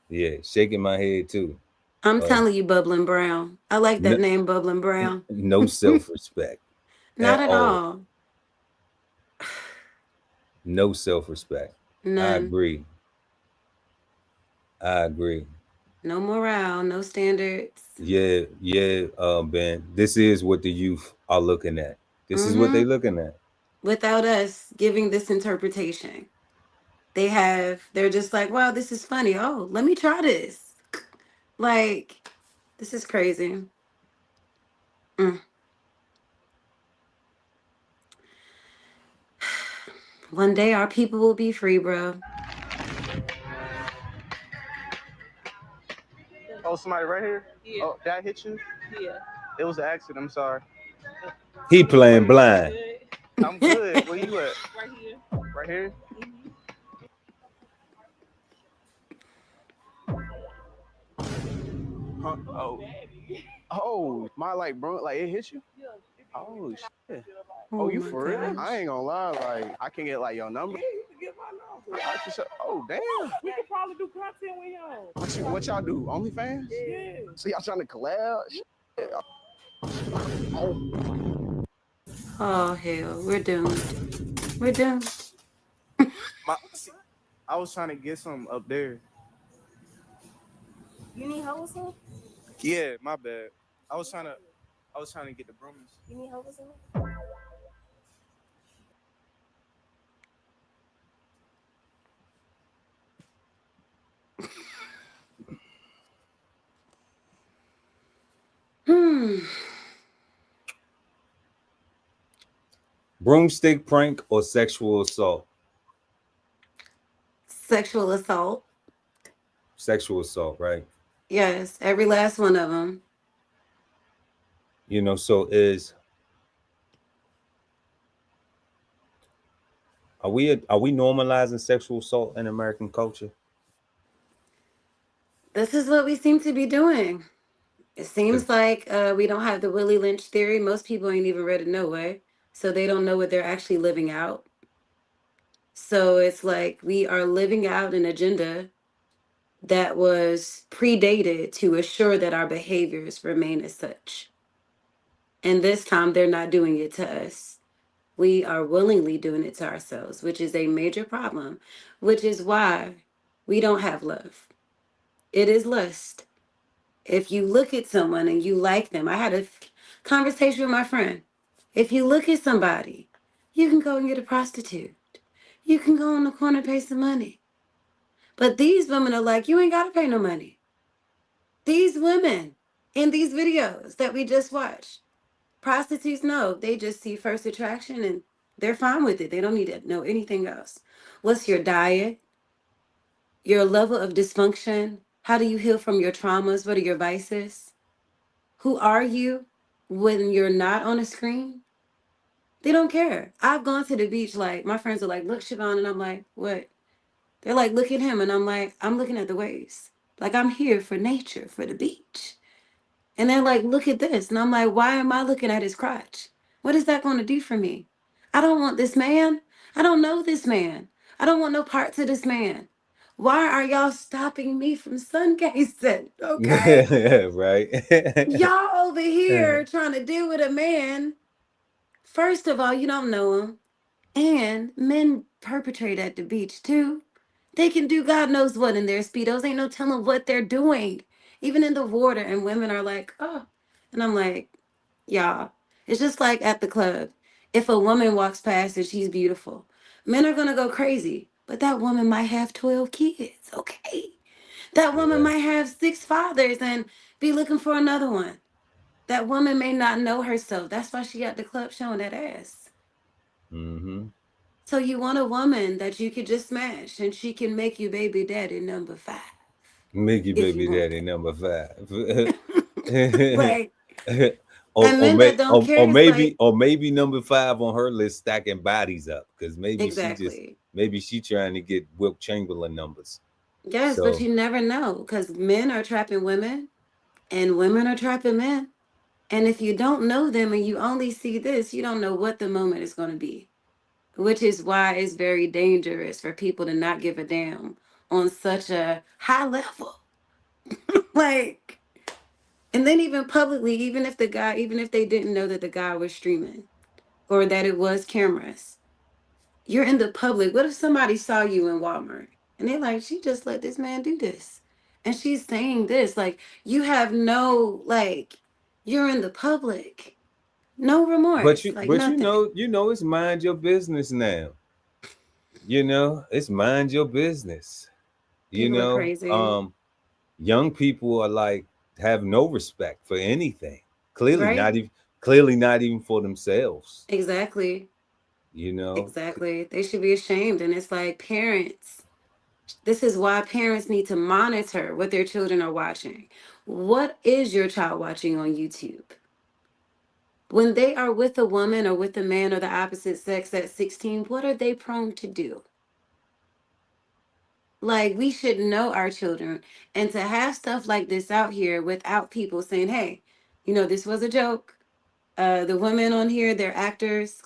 Yeah, shaking my head too. I'm telling you, Bubbling Brown. I like that name, Bubbling Brown. No self-respect. Not at all. No self-respect. None. I agree. No morale, no standards. Yeah, Ben. This is what the youth are looking at. This is what they're looking at. Without us giving this interpretation. They're just like, wow, this is funny. Oh, let me try this. Like, this is crazy. One day our people will be free, bro. Oh, somebody right here? Yeah. Oh, did I hit you? Yeah. It was an accident. I'm sorry. He playing blind. I'm good. Where you at? Right here. Right here? Huh? Oh. Oh, my like bro, like it hit you? Oh shit. Oh, Oh you my for real? I gosh. ain't gonna lie, like I can get like your number. Yeah, you can get my number. Oh damn. We could probably do content with y'all. What y'all do? OnlyFans? Yeah. So y'all trying to collab? Shit. Oh hell, we're doomed. We're doomed. See, I was trying to get some up there. You need help with something? Yeah, my bad. I was trying to get the broomies. You need help with something? Hmm. Broomstick prank or sexual assault? Sexual assault. Sexual assault, right? Yes, every last one of them. You know, so are we normalizing sexual assault in American culture? This is what we seem to be doing. It 'Cause- seems like we don't have the Willie Lynch theory. Most people ain't even read it no way. So they don't know what they're actually living out. So it's like we are living out an agenda that was predated to assure that our behaviors remain as such. And this time they're not doing it to us. We are willingly doing it to ourselves, which is a major problem, which is why we don't have love. It is lust. If you look at someone and you like them, I had a conversation with my friend. If you look at somebody, you can go and get a prostitute. You can go on the corner and pay some money. But these women are like, you ain't got to pay no money. These women in these videos that we just watched, prostitutes know they just see first attraction and they're fine with it. They don't need to know anything else. What's your diet? Your level of dysfunction? How do you heal from your traumas? What are your vices? Who are you when you're not on a screen? They don't care. I've gone to the beach, like, my friends are like, look, Siobhan, and I'm like, what? They're like, look at him. And I'm like, I'm looking at the waves. Like, I'm here for nature, for the beach. And they're like, look at this. And I'm like, why am I looking at his crotch? What is that going to do for me? I don't want this man. I don't know this man. I don't want no parts of this man. Why are y'all stopping me from sun gazing? Okay. right. Y'all over here trying to deal with a man. First of all, you don't know him. And men perpetrate at the beach too. They can do God knows what in their speedos. Ain't no telling what they're doing. Even in the water. And women are like, oh. And I'm like, y'all. It's just like at the club. If a woman walks past and she's beautiful, men are gonna go crazy. But that woman might have 12 kids. Okay. That woman Yeah. might have 6 fathers and be looking for another one. That woman may not know herself. That's why she at the club showing that ass. Mm-hmm. So you want a woman that you could just smash and she can make you baby daddy number 5 Mickey if you baby want daddy number 5. that. Like, or and or, men may, that don't care, or it's maybe like, or maybe number 5 on her list stacking bodies up because exactly. maybe she trying to get Wilt Chamberlain numbers. Yes, but So, you never know because men are trapping women and women are trapping men. And if you don't know them and you only see this, you don't know what the moment is going to be, which is why it's very dangerous for people to not give a damn on such a high level. Like, and then even publicly, even if they didn't know that the guy was streaming or that it was cameras, you're in the public. What if somebody saw you in Walmart and they're like, she just let this man do this? And she's saying this, like, you have no, like, you're in the public, no but remorse, you like but nothing. it's mind your business now. It's mind your business. You People are know, crazy, young people are like have no respect for anything. Clearly right? not even for themselves. Exactly. You know, Exactly. They should be ashamed. And it's like parents. This is why parents need to monitor what their children are watching. What is your child watching on YouTube? When they are with a woman or with a man or the opposite sex at 16, what are they prone to do? Like, we should know our children. And to have stuff like this out here without people saying, hey, this was a joke. The women on here, they're actors,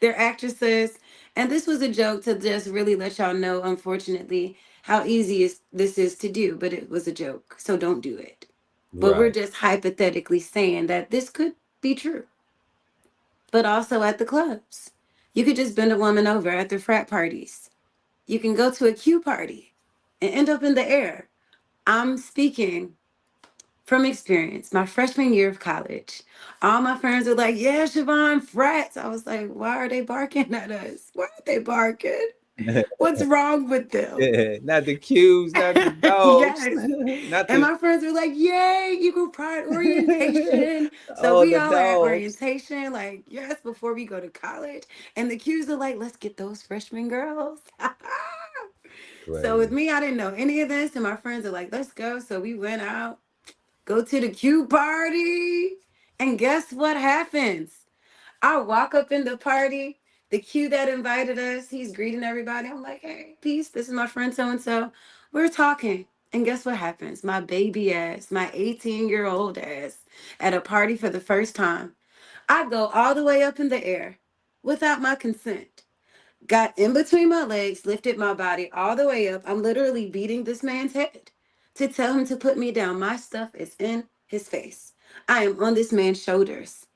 they're actresses, and this was a joke to just really let y'all know, unfortunately, how easy this is to do. But it was a joke, so don't do it. But we're Right. just hypothetically saying that this could be true. But also at the clubs, you could just bend a woman over at their frat parties. You can go to a Q party and end up in the air. I'm speaking from experience. My freshman year of college, all my friends were like, "Yeah, Siobhan, frats." I was like, "Why are they barking at us? Why are they barking? What's wrong with them?" Yeah, not the cues, not the dogs, Yes. not And the my friends were like, "Yay, Eagle Pride orientation." So all we the all are at dogs. orientation, like, yes, before we go to college. And the cues are like, "Let's get those freshman girls." So with Crazy. me, I didn't know any of this. And my friends are like, "Let's go." So we went out, go to the Q party. And guess what happens? I walk up in the party. The Q that invited us, he's greeting everybody. I'm like, "Hey, peace. This is my friend so and so." We're talking. And guess what happens? My baby ass, my 18-year-old ass, at a party for the first time. I go all the way up in the air without my consent. Got in between my legs, lifted my body all the way up. I'm literally beating this man's head to tell him to put me down. My stuff is in his face. I am on this man's shoulders.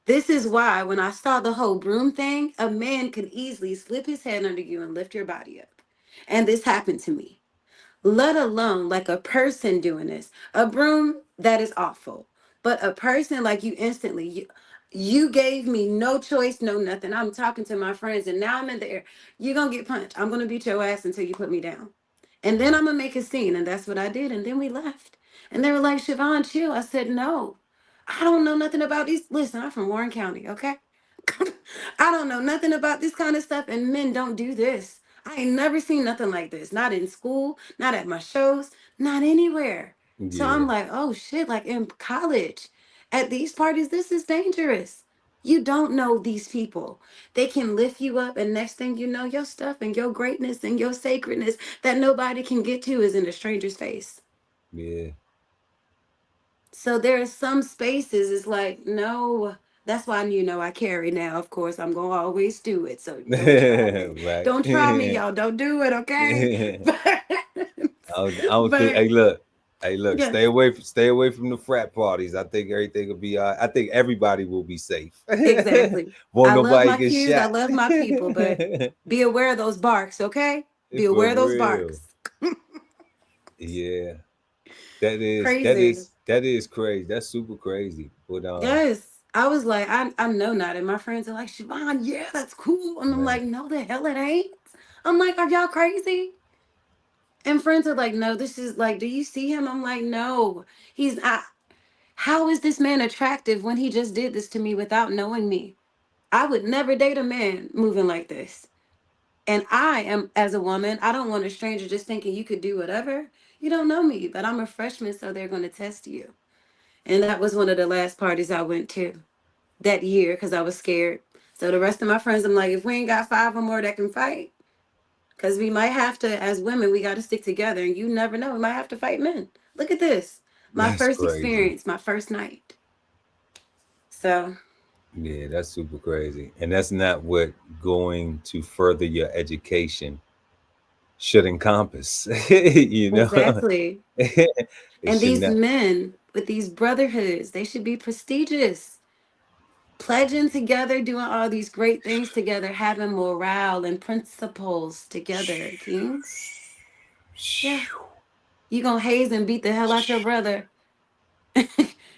This is why when I saw the whole broom thing, a man could easily slip his head under you and lift your body up. And this happened to me, let alone like a person doing this. A broom, that is awful. But a person, like, you instantly, you gave me no choice, no nothing. I'm talking to my friends and now I'm in the air. You're going to get punched. I'm going to beat your ass until you put me down. And then I'm going to make a scene. And that's what I did. And then we left. And they were like, "Siobhan, chill." I said, "No, I don't know nothing about these. Listen, I'm from Warren County, okay? I don't know nothing about this kind of stuff. And men don't do this. I ain't never seen nothing like this. Not in school, not at my shows, not anywhere." So Yeah, I'm like, "Oh shit, like in college, at these parties, this is dangerous." You don't know these people. They can lift you up, and next thing you know, your stuff and your greatness and your sacredness that nobody can get to is in a stranger's face. yeah. So there are some spaces, it's like, no, that's why I carry now. Of course, I'm gonna always do it. So don't try me. Right. Don't try me, y'all. Don't do it, okay? I don't think. But Hey, look. yeah, Stay away from the frat parties. I think everything will be all right. I think everybody will be safe. exactly. Won't I love nobody my get cues. I shot. love my people, but be aware of those barks, okay? Be For aware of those real. barks. Yeah. Crazy. That is crazy. That's super crazy. But Yes. I was like, I know not. And my friends are like, "Siobhan, yeah, that's cool." And I'm man, like, "No, the hell it ain't." I'm like, "Are y'all crazy?" And friends are like, "No, this is like, do you see him?" I'm like, "No, he's not. How is this man attractive when he just did this to me without knowing me? I would never date a man moving like this. And I am, as a woman, I don't want a stranger just thinking you could do whatever. You don't know me, but I'm a freshman, so they're going to test you." And that was one of the last parties I went to that year because I was scared. So the rest of my friends, I'm like, if we ain't got five or more that can fight, because we might have to, as women, we got to stick together. And you never know, we might have to fight men. Look at this. My that's first crazy. experience, my first night. So, Yeah, that's super crazy. And that's not what going to further your education should encompass. You know, exactly. it And should these not. men with these brotherhoods, they should be prestigious. Pledging together, doing all these great things together, having morale and principles together, Kings. Yeah. You gonna haze and beat the hell out your brother.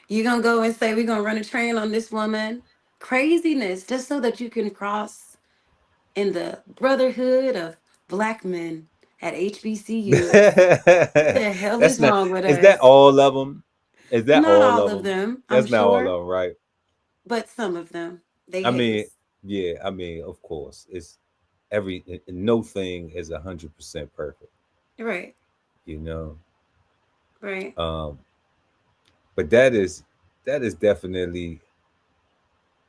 You gonna go and say we're gonna run a train on this woman. Craziness, just so that you can cross in the brotherhood of black men at HBCUs. What the hell That's is not. wrong with Is that us? all of them? Is that Not all all of of them? them, I'm That's not all sure, of them, right? but some of them. They I mean, haze. yeah. I mean, of course, it's no thing is 100% perfect. Right, You know, right. um, but that is definitely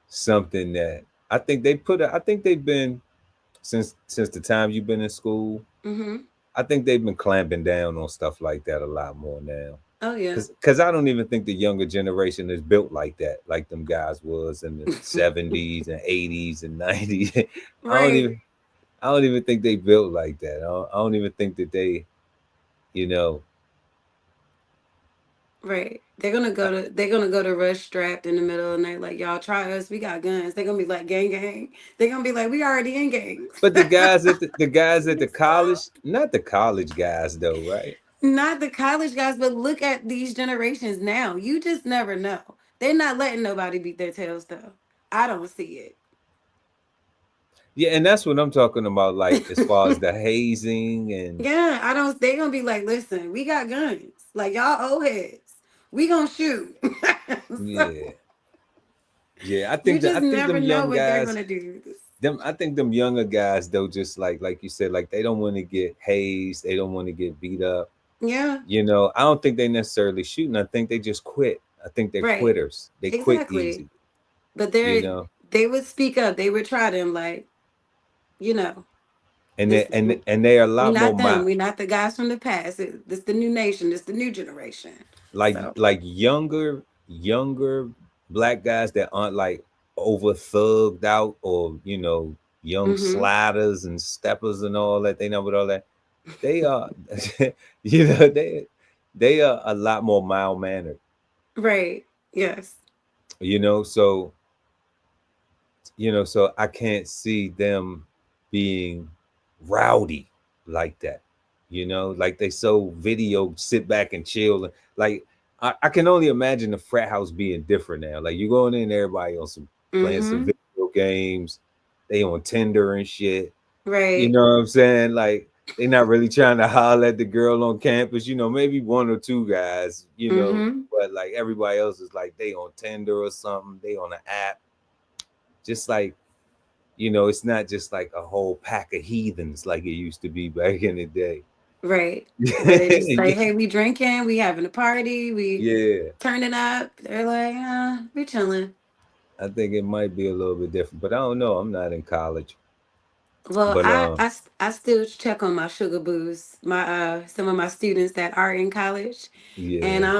something that I think they put. I think they've been since the time you've been in school. Mm-hmm. I think they've been clamping down on stuff like that a lot more now. Oh yeah. Because I don't even think the younger generation is built like that, like them guys was in the 70s and 80s and 90s. I don't Right. even I don't even think they built like that. I don't even think that they, you know, Right. I- They're gonna go to rush strapped in the middle of the night, like, y'all try us, we got guns. They're gonna be like, gang gang. They're gonna be like, we already in gangs. but the guys at the college, not the college guys though, right? Not the college guys, but look at these generations now. You just never know. They're not letting nobody beat their tails though. I don't see Yeah, and that's what I'm talking about, like as far as it. the hazing and Yeah, I don't. They gonna be like, listen, we got guns. Like y'all old heads, we gonna shoot. So yeah. Yeah, you I just think never them know young what they're guys, gonna do. I think them younger guys though, just like you said, like they don't want to get hazed, they don't want to get beat up. Yeah, I don't think they necessarily shooting. I think they just quit. I think they're right, quitters. They quit exactly. easy, But you know. they would speak up. They would try them. Like you know, And this they are a we lot more not them. mild, We not the guys from the past. This the new nation. This the new generation. So. like younger black guys that aren't like over thugged out, or young Mm-hmm. sliders and steppers and all that. They know with all that. They are, you know, they are a lot more mild mannered. Right. Yes. So so I can't see them being rowdy like that. Like they so video sit back and chill. Like I can only imagine the frat house being different now. Like you going in, everybody on some playing some Mm-hmm. video games, they on Tinder and shit. You Right. know what I'm saying? Like they not really trying to holler at the girl on campus. Maybe one or two guys. Mm-hmm. But like everybody else is like they on Tinder or something. They on an app. Just like it's not just like a whole pack of heathens like it used to be back in the day. Right. Where they just say, hey, we drinking, we having a party, we Yeah, turning up. They're like, we chilling. I think it might be a little bit different, but I don't know. I'm not in college, Well, but I still check on my sugar booze, my some of my students that are in college, and yeah,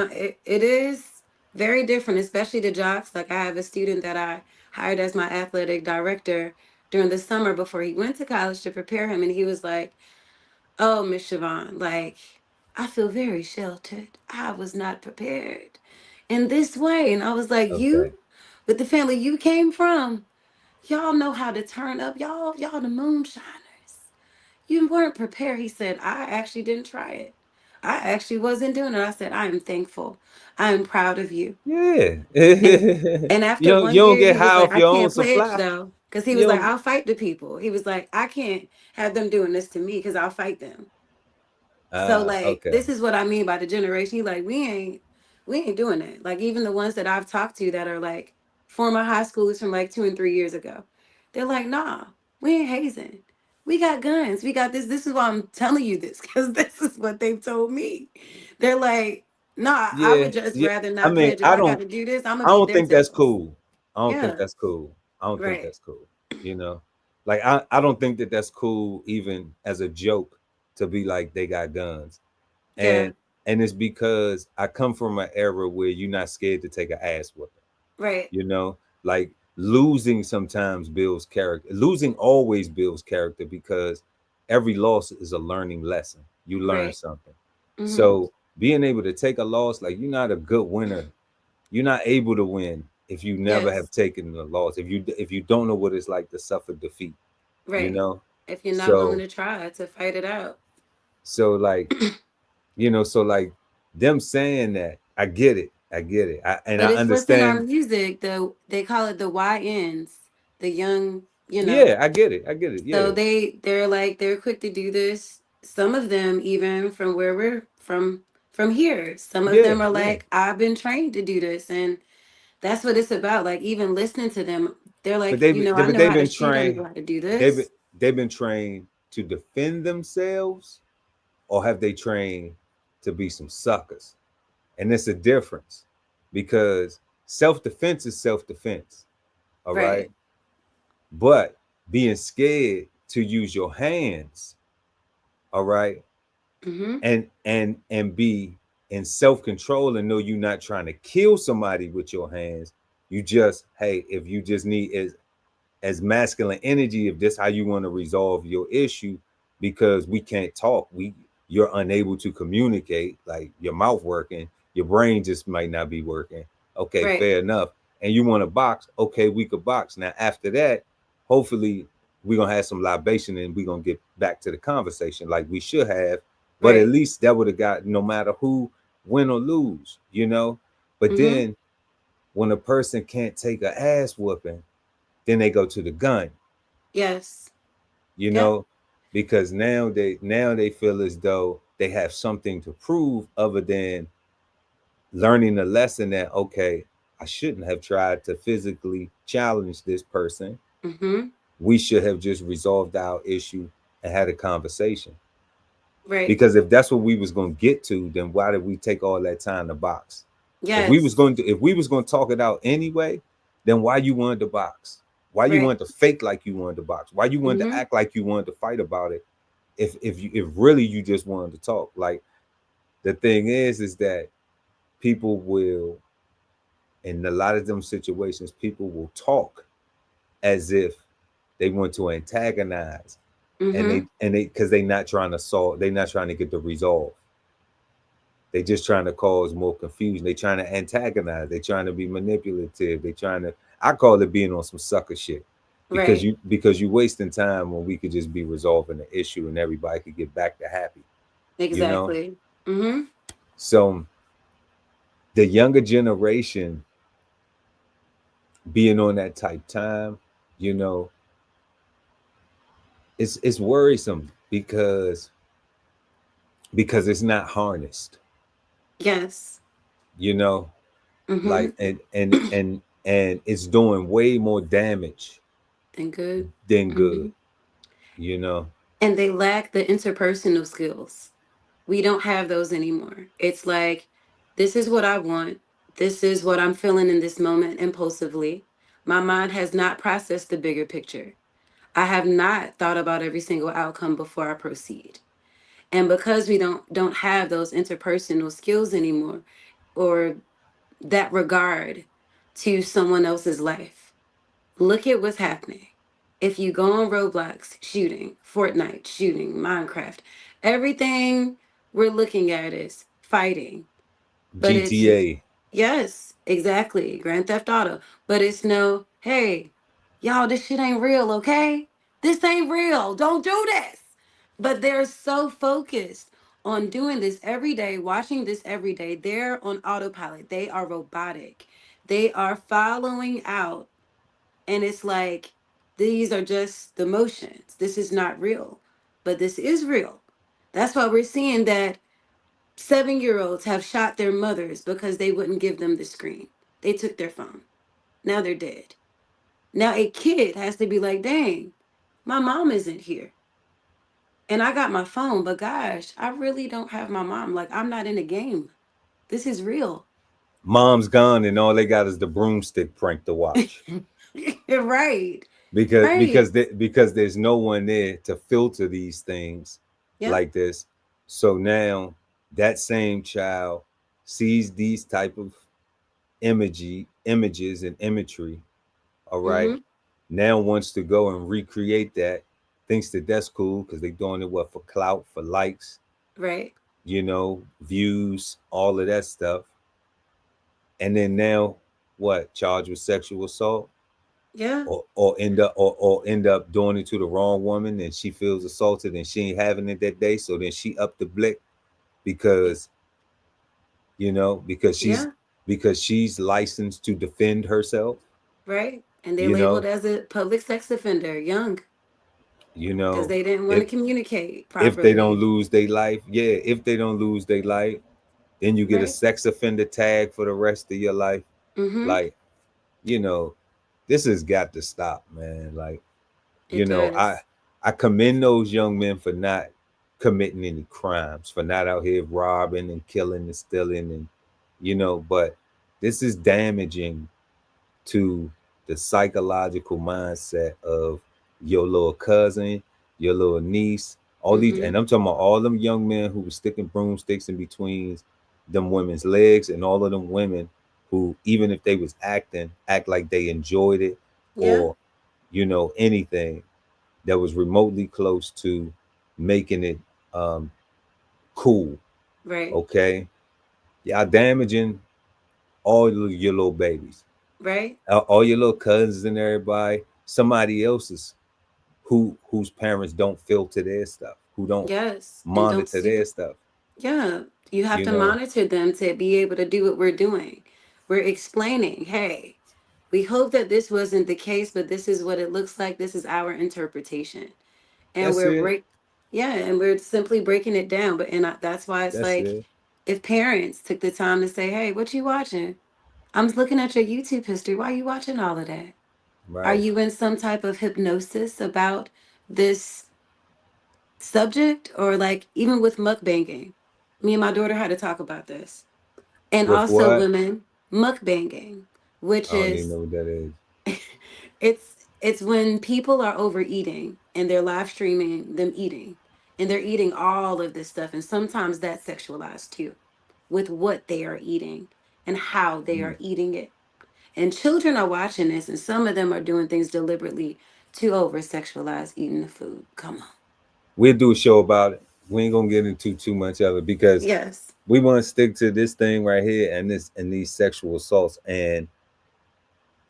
it is very different, especially the jocks. Like I have a student that I hired as my athletic director during the summer before he went to college to prepare him, and he was like, "Oh, Miss Siobhan, like I feel very sheltered. I was not prepared in this way," and I was like, okay, "You, with the family you came from." Y'all know how to turn up. Y'all the moonshiners. You weren't prepared. He said, I actually didn't try it. I actually wasn't doing it. I said, I am thankful. I am proud of you. yeah. And you after don't you one don't year, get he was high like, off I your own can't pledge supply. though. Because he You was like, don't. I'll fight the people. He was like, I can't have them doing this to me because I'll fight them. So like Okay. this is what I mean by the generation. He like we ain't doing it. Like even the ones that I've talked to that are like former high schoolers from like 2 and 3 years ago, they're like, nah, we ain't hazing. We got guns. We got this. This is why I'm telling you this because this is what they've told me. They're like, nah, I Yeah, would just yeah. rather I not mean, pledge. If I got to do this, I'm gonna I beat don't their think that's tails. cool. I don't think Yeah, that's cool. I don't think right. that's cool. You know, like I don't think that that's cool even as a joke to be like they got guns. Yeah, And it's because I come from an era where you're not scared to take an ass whooping. right. Like losing sometimes builds character. Losing always builds character because every loss is a learning lesson. You learn Right. something. Mm-hmm. So being able to take a loss, like you're not a good winner. You're not able to win if you never have Yes. taken a loss. If you don't know what it's like to suffer defeat. You Right. know. If you're not willing So to try to fight it out. like so them saying that, I get it. I get it. And But I it's what's in our understand. music. They call it the YNs, the young, Yeah, I get it. I get it. So Yeah. they're like they're quick to do this. Some of them even from where we're from here. Some of Yeah. them are Yeah. like, I've been trained to do this. And that's what it's about. Like even listening to them, they're But like, I but know they've how to been shoot, I trained. know how to do They've been this. they've been trained to defend themselves, or have they trained to be some suckers? And it's a difference, because self-defense is self-defense. All right. Right. But being scared to use your hands, all right, Mm-hmm. and be in self-control and know you're not trying to kill somebody with your hands. You just, hey, if you just need as masculine energy, if this how you want to resolve your issue, because we can't talk, you're unable to communicate, like your mouth working, your brain just might not be working. Okay, Right. fair enough. And you want to box, okay, we could box. Now after that, hopefully we're gonna have some libation and we're gonna get back to the conversation like we should have. But at Right. least that would have got, no matter who win or lose, you know. But Mm-hmm. then when a person can't take an ass whooping, then they go to the gun, Yes. you Yep. know, because now they feel as though they have something to prove other than learning the lesson that, okay, I shouldn't have tried to physically challenge this person. Mm-hmm. We should have just resolved our issue and had a conversation. Right. Because if that's what we was going to get to, then why did we take all that time to box? Yes. If we was going to talk it out anyway, then why you wanted to box? Why you Right. wanted to fake like you wanted to box? Why you wanted to Mm-hmm. act like you wanted to fight about it? If really you just wanted to talk. Like, the thing is that people will, in a lot of them situations, people will talk as if they want to antagonize, and Mm-hmm. they because they're not trying to solve, they're not trying to get the resolve. They just trying to cause more confusion. They trying to antagonize. They trying to be manipulative. They trying to. I call it being on some sucker shit, because Right. you wasting time when we could just be resolving the issue and everybody could get back to happy. You know. Exactly. Mm-hmm. So the younger generation being on that type time, you know, it's worrisome because it's not harnessed. Yes. You know, Mm-hmm. like and it's doing way more damage And good. than Mm-hmm. good, you know. And they lack the interpersonal skills. We don't have those anymore. It's like, this is what I want. This is what I'm feeling in this moment impulsively. My mind has not processed the bigger picture. I have not thought about every single outcome before I proceed. And because we don't have those interpersonal skills anymore, or that regard to someone else's life, look at what's happening. If you go on Roblox, shooting, Fortnite, shooting, Minecraft, everything we're looking at is fighting. But it's, GTA. yes, exactly, Grand Theft Auto. But it's no, hey, y'all, this shit ain't real, okay? This ain't real. Don't do this. But they're so focused on doing this every day, watching this every day. They're on autopilot. They are robotic. They are following out, and it's like, these are just the motions. This is not real, but this is real. That's why we're seeing that 7-year-olds have shot their mothers because they wouldn't give them the screen. They took their phone. Now they're dead. Now a kid has to be like, dang, my mom isn't here. And I got my phone, but gosh, I really don't have my mom. Like, I'm not in a game. This is real. Mom's gone and all they got is the broomstick prank to watch. Right. Because Right. because there's no one there to filter these things Yep. like this. So now that same child sees these type of images and imagery, all right, Mm-hmm. now wants to go and recreate that, thinks that that's cool because they're doing it, what, for clout, for likes, Right. you know, views, all of that stuff. And then now, what, charged with sexual assault, Yeah. or end up doing it to the wrong woman, and she feels assaulted and she ain't having it that day, so then she up the blick because, you know, Yeah. because she's licensed to defend herself, Right. And they you labeled know. as a public sex offender young You because know, they didn't want to if communicate if they don't properly. lose their life, yeah, if they don't lose their life, then you get a Right. sex offender tag for the rest of your life. Mm-hmm. Like, you know, this has got to stop, man. Like, It you know, does. I commend those young men for not committing any crimes, for not out here robbing and killing and stealing, and, you know, but this is damaging to the psychological mindset of your little cousin, your little niece, all these, Mm-hmm. and I'm talking about all them young men who were sticking broomsticks in between them women's legs, and all of them women who, even if they was act like they enjoyed it, Yeah. or anything that was remotely close to making it cool. Right. Okay, y'all damaging all your little babies, Right. all your little cousins and everybody, somebody else's whose parents don't filter their stuff, who don't Yes. And don't monitor see. their stuff. Yeah. You have You to know, monitor them to be able to do what we're doing. We're explaining, hey, we hope that this wasn't the case, but this is what it looks like. This is our interpretation. And that's it. yeah, and we're simply breaking it down. But that's why it's That's like, it. if parents took the time to say, hey, what you watching? I'm looking at your YouTube history. Why are you watching all of that? Are Right. you in some type of hypnosis about this subject? Or like even with mukbanging, me and my daughter had to talk about this. And With also what? women mukbanging, which I don't even is know what that is. it's when people are overeating and they're live streaming them eating, and they're eating all of this stuff, and sometimes that's sexualized too, with what they are eating and how they Mm. are eating it. And children are watching this, and some of them are doing things deliberately to over sexualize eating the food. Come on. We'll do a show about it. We ain't gonna get into too much of it because Yes. we want to stick to this thing right here, and these sexual assaults,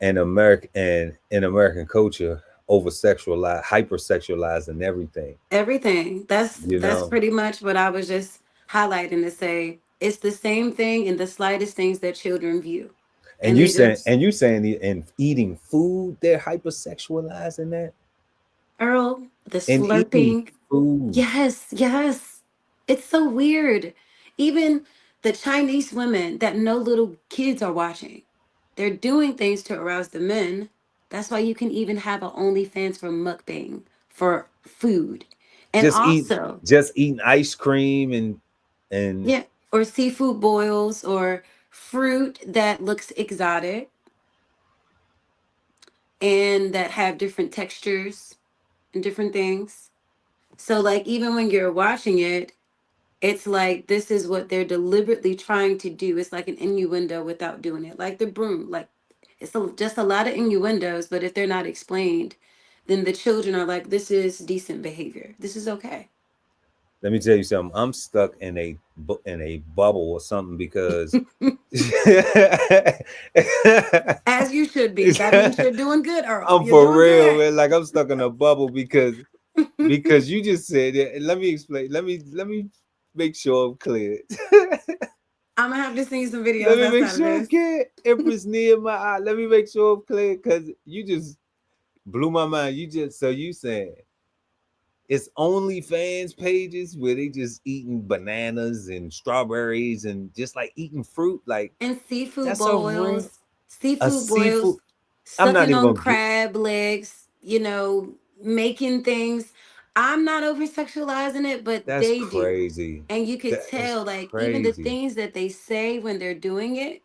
and American, and in American culture, over sexualized, hyper sexualizing everything. Everything. You That's know, pretty much what I was just highlighting to say. It's the same thing in the slightest things that children view. and And you they saying just, and you saying in eating food, they're hypersexualizing that, Earl, the and eating slurping. food. Yes, yes. It's so weird. Even the Chinese women that no little kids are watching, they're doing things to arouse the men. That's why you can even have a OnlyFans for mukbang for food. And Just eat, also, just eating ice cream and yeah, or seafood boils or fruit that looks exotic and that have different textures and different things. So like even when you're watching it, it's like this is what they're deliberately trying to do. It's like an innuendo without doing it. Like the broom, like just a lot of innuendos, but if they're not explained, then the children are like, this is decent behavior. This is okay. let me tell you something. I'm stuck in a bubble or something because As you should be. That means you're doing good, Earl. I'm You're for doing real, good. man. Like I'm stuck in a bubble because you just said it. And let me explain. Let me make sure I'm clear. I'm gonna have to see some Let videos me make outside of sure I'm this. clear. If it's near my eye, let me make sure I'm clear because you just blew my mind. You saying it's OnlyFans pages where they just eating bananas and strawberries and just like eating fruit. Like And that's a real a seafood seafood. boils, I'm not sucking even on gonna get. crab legs, making things. I'm not over sexualizing it, but That's they do. crazy. And you could That is tell, like, even the crazy. things that they say when they're doing it,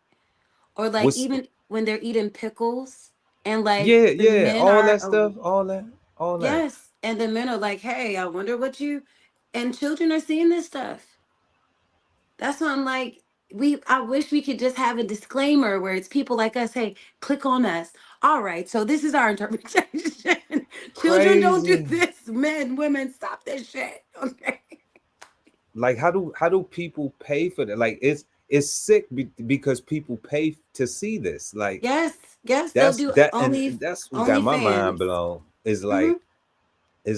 or like What's even when they're eating pickles, and like yeah, the yeah, men all are, that oh, stuff, all that. yes, and the men are like, hey, I wonder what you, and children are seeing this stuff. That's why I'm like, I wish we could just have a disclaimer where it's people like us, hey, click on us. All right, so this is our interpretation. Children don't do Crazy. this. Men, women, stop this shit. Okay. Like how do people pay for that? Like it's sick because people pay to see this. Like Yes, yes, they'll that's do that and that's what got my mind OnlyFans. blown. Is Hmm.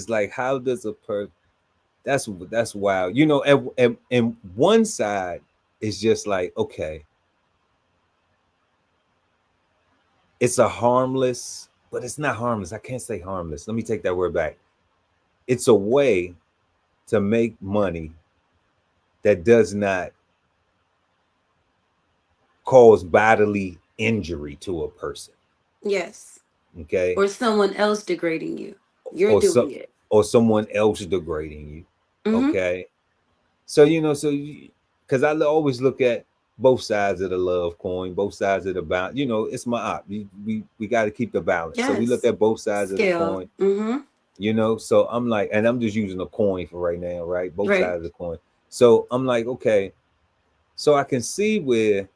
like how does a person that's wild. And one side is just like, okay, it's a harmless, but it's not harmless. I can't say harmless. Let me take that word back. It's a way to make money that does not cause bodily injury to a person. Yes, Okay. or someone else degrading you. You're Or doing so it. or someone else degrading you. Hmm. Okay. So because I always look at both sides of the love coin, both sides of the balance. It's my op. We got to keep the balance. So we look Yes, at both sides of the scale. coin. Hmm. So I'm like, and I'm just using a coin for right now, right? Both Right. sides of the coin. So I'm like, okay. So I can see where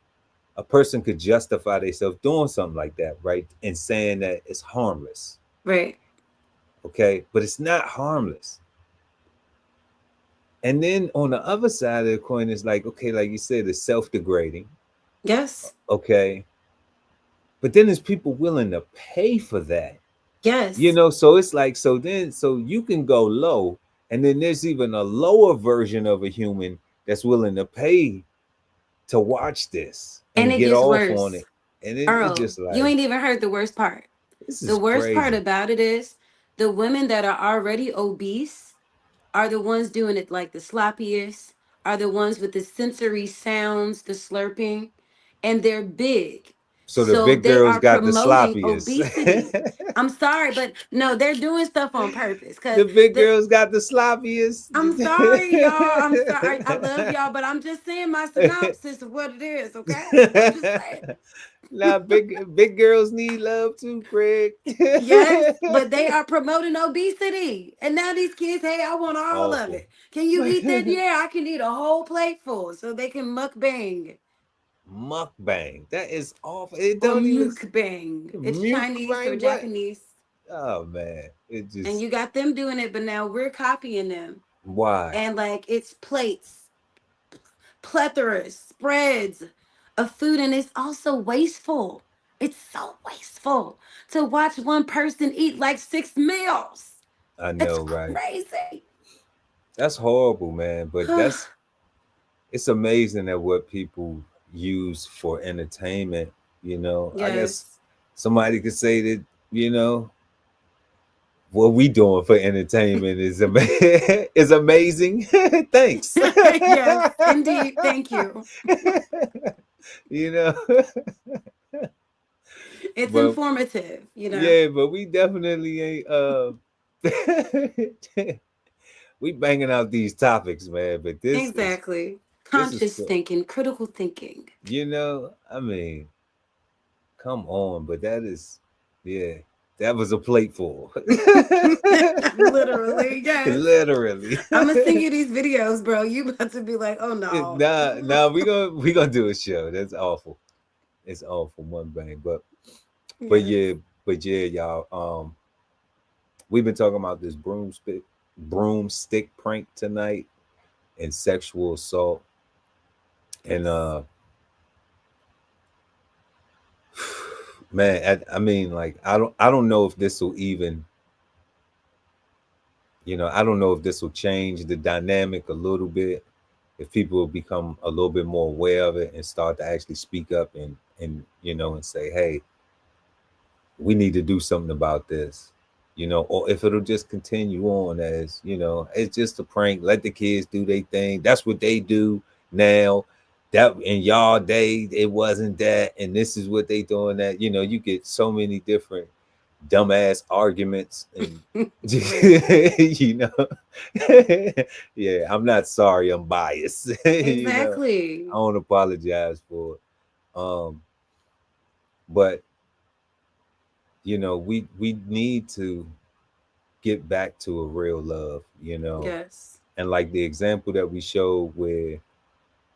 a person could justify themselves doing something like that, right? And saying that it's harmless. Right. Okay. But it's not harmless. And then on the other side of the coin is like, okay, like you said, it's self-degrading. Yes. Okay. But then there's people willing to pay for that. Yes. So it's like, so you can go low, and then there's even a lower version of a human that's willing to pay to watch this And and it get gets off on worse. it. And it's Earl, just you like, ain't even heard the worst part. this The is worst part crazy. about it is the women that are already obese are the ones doing it like the sloppiest, are the ones with the sensory sounds, the slurping, and they're big. So the So big they girls are got the promoting sloppiest. obesity. I'm sorry, but no, they're doing stuff on purpose because The big the girls got the sloppiest. I'm sorry, y'all. I'm sorry. I love y'all, but I'm just saying my synopsis of what it is, okay? I'm just saying. Now big girls need love too, Craig. Yes, but they are promoting obesity. And now these kids, hey, I want all of Awful. it. Can you eat that? Yeah, I can eat a whole plate full so they can mukbang Mukbang. That is awful. It or don't even mukbang. It's Chinese or mukbang. What? Japanese. Oh man, it And just you got them doing it, but now we're copying them. why? And like it's plates, plethoras, spreads of food, and it's also wasteful. It's so wasteful to watch one person eat like 6 meals. I It's know, right? crazy. That's horrible, man. But it's amazing at what people use for entertainment. I guess Yes. somebody could say that, you know, what we doing for entertainment is is amazing. Thanks. Yes, indeed. Thank you. you know, It's but informative, you know? yeah, but we definitely ain't we banging out these topics, man. But Exactly. this is Conscious thinking, critical thinking. I mean, come on, but that is, yeah, that was a plate full. Literally, yes. Literally. I'm gonna send you these videos, bro. You about to be like, oh no. Nah, we gonna do a show. That's awful. It's awful, one bang. But Yes. yeah, y'all. We've been talking about this broomstick prank tonight and sexual assault. And man, I mean, like, I don't know if this will even, I don't know if this will change the dynamic a little bit, if people will become a little bit more aware of it and start to actually speak up and say, hey, we need to do something about this, or if it'll just continue on as, it's just a prank. Let the kids do their thing. That's what they do now. That in y'all day, it wasn't that, and this is what they doing that. You get so many different dumbass arguments and Right. you know yeah, I'm not sorry, I'm biased. I Exactly. don't apologize for it. But we need to get back to a real love. Yes. And like the example that we showed where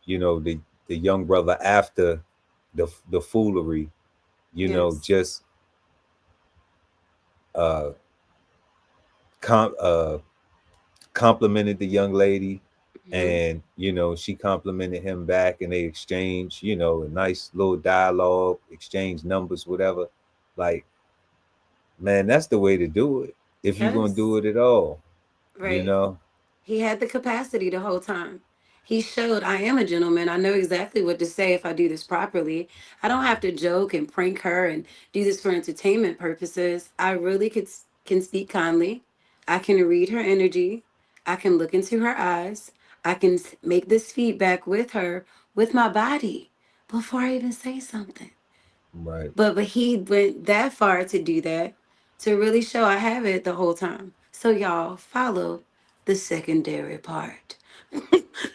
the young brother, after the foolery, Yes. just uh com- uh complimented the young lady, Hmm. and she complimented him back, and they exchanged a nice little dialogue, exchange numbers, whatever. Like, man, that's the way to do it if you're gonna Yes. do it at all you Right. know He had the capacity the whole time. He showed I am a gentleman. I know exactly what to say if I do this properly. I don't have to joke and prank her and do this for entertainment purposes. I really can speak kindly. I can read her energy. I can look into her eyes. I can make this feedback with her with my body before I even say something. right. But he went that far to do that, to really show I have it the whole time. So y'all follow the secondary part.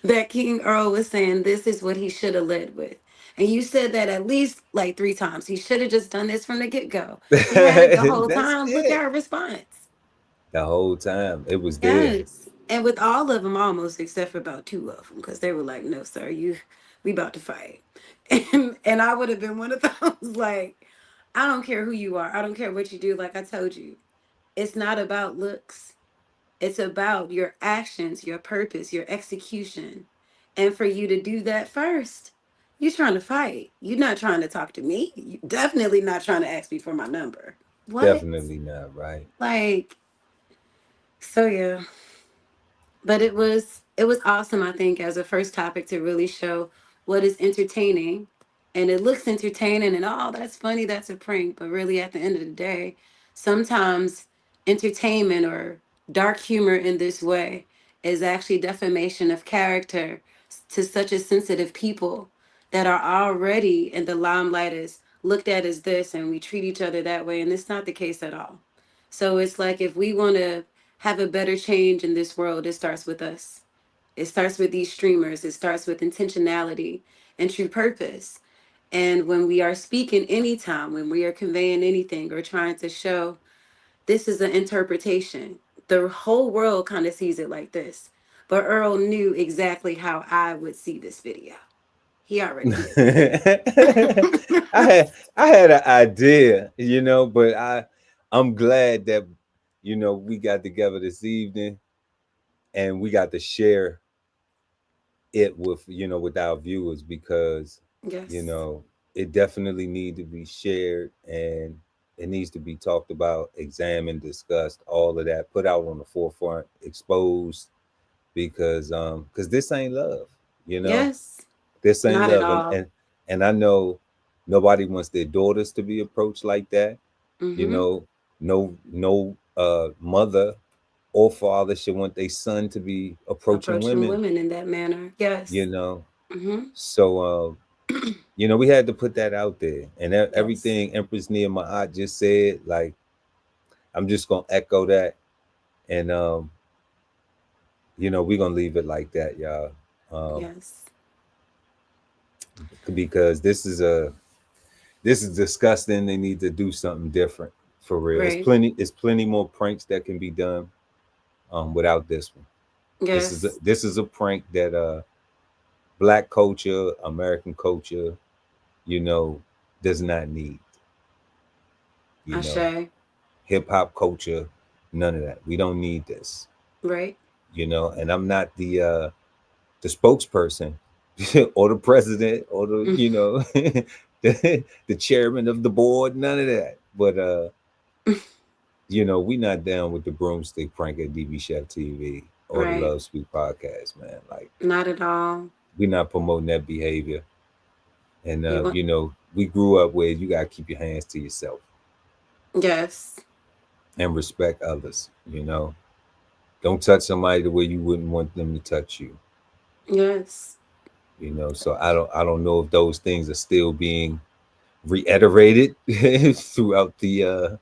That King Earl was saying this is what he should have led with. And you said that at least like 3 times. He should have just done this from the get-go. He had it the whole That's time. Look at it. her response. The whole time it was there. Yes. And with all of them almost, except for about 2 of them, because they were like, no, sir, you We about to fight. And I would have been one of those like, I don't care who you are. I don't care what you do. Like I told you, it's not about looks. It's about your actions, your purpose, your execution. And for you to do that first, you're trying to fight. You're not trying to talk to me. You definitely not trying to ask me for my number. What? Definitely not, right? Like, so yeah. But it was awesome, I think, as a first topic to really show what is entertaining. And it looks entertaining and oh, that's funny, that's a prank. But really at the end of the day, sometimes entertainment or dark humor in this way is actually defamation of character to such a sensitive people that are already in the limelight as looked at as this, and we treat each other that way, and it's not the case at all. So it's like if we want to have a better change in this world, it starts with us. It starts with these streamers. It starts with intentionality and true purpose. And when we are speaking anytime, when we are conveying anything or trying to show this is an interpretation, the whole world kind of sees it like this. But Earl knew exactly how I would see this video. He already knew. I had an idea, but I'm glad that we got together this evening and we got to share it with our viewers because you Yes. know it definitely need to be shared and it needs to be talked about, examined, discussed, all of that, put out on the forefront, exposed, because this ain't love, you know Yes. this ain't Not at love. and all. and and I know nobody wants their daughters to be approached like that. you Mm-hmm. know no mother or father should want their son to be approaching Approaching women, women in that manner. you Yes. know Mm-hmm. so we had to put that out there, and Yes. everything Empress Nehemiah just said, like, I'm just gonna echo that, and we're gonna leave it like that, y'all. um Yes. because this is disgusting. They need to do something different, for real. It's Right. plenty more pranks that can be done without this one. Yes. This is a prank that black culture, American culture, you know does not need. you know Ashe. Hip hop culture, none of that. We don't need this. Right. And I'm not the spokesperson or the president or the Mm. the chairman of the board, none of that. But we not down with the broomstick prank at DB Chef TV or the Right. Love Speak podcast, man. Like, Not at all. we're not promoting that behavior. And We want. we grew up where you gotta keep your hands to yourself Yes. and respect others. Don't touch somebody the way you wouldn't want them to touch you. Yes. So I don't know if those things are still being reiterated throughout the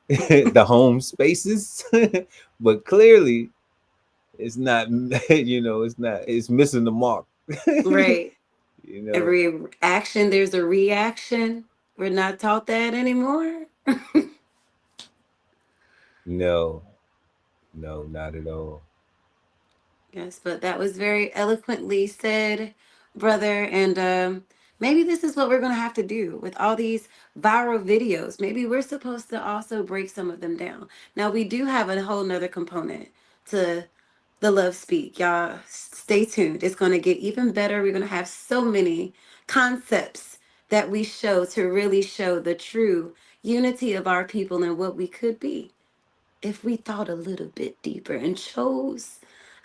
the home spaces, but clearly it's not. It's missing the mark. Right. you know Every action, there's a reaction. We're not taught that anymore. no, no, not at all. Yes, but that was very eloquently said, brother. And maybe this is what we're going to have to do with all these viral videos. Maybe we're supposed to also break some of them down. Now, we do have a whole nother component to the Love Speak. Y'all, stay tuned. It's going to get even better. We're going to have so many concepts that we show to really show the true unity of our people and what we could be if we thought a little bit deeper and chose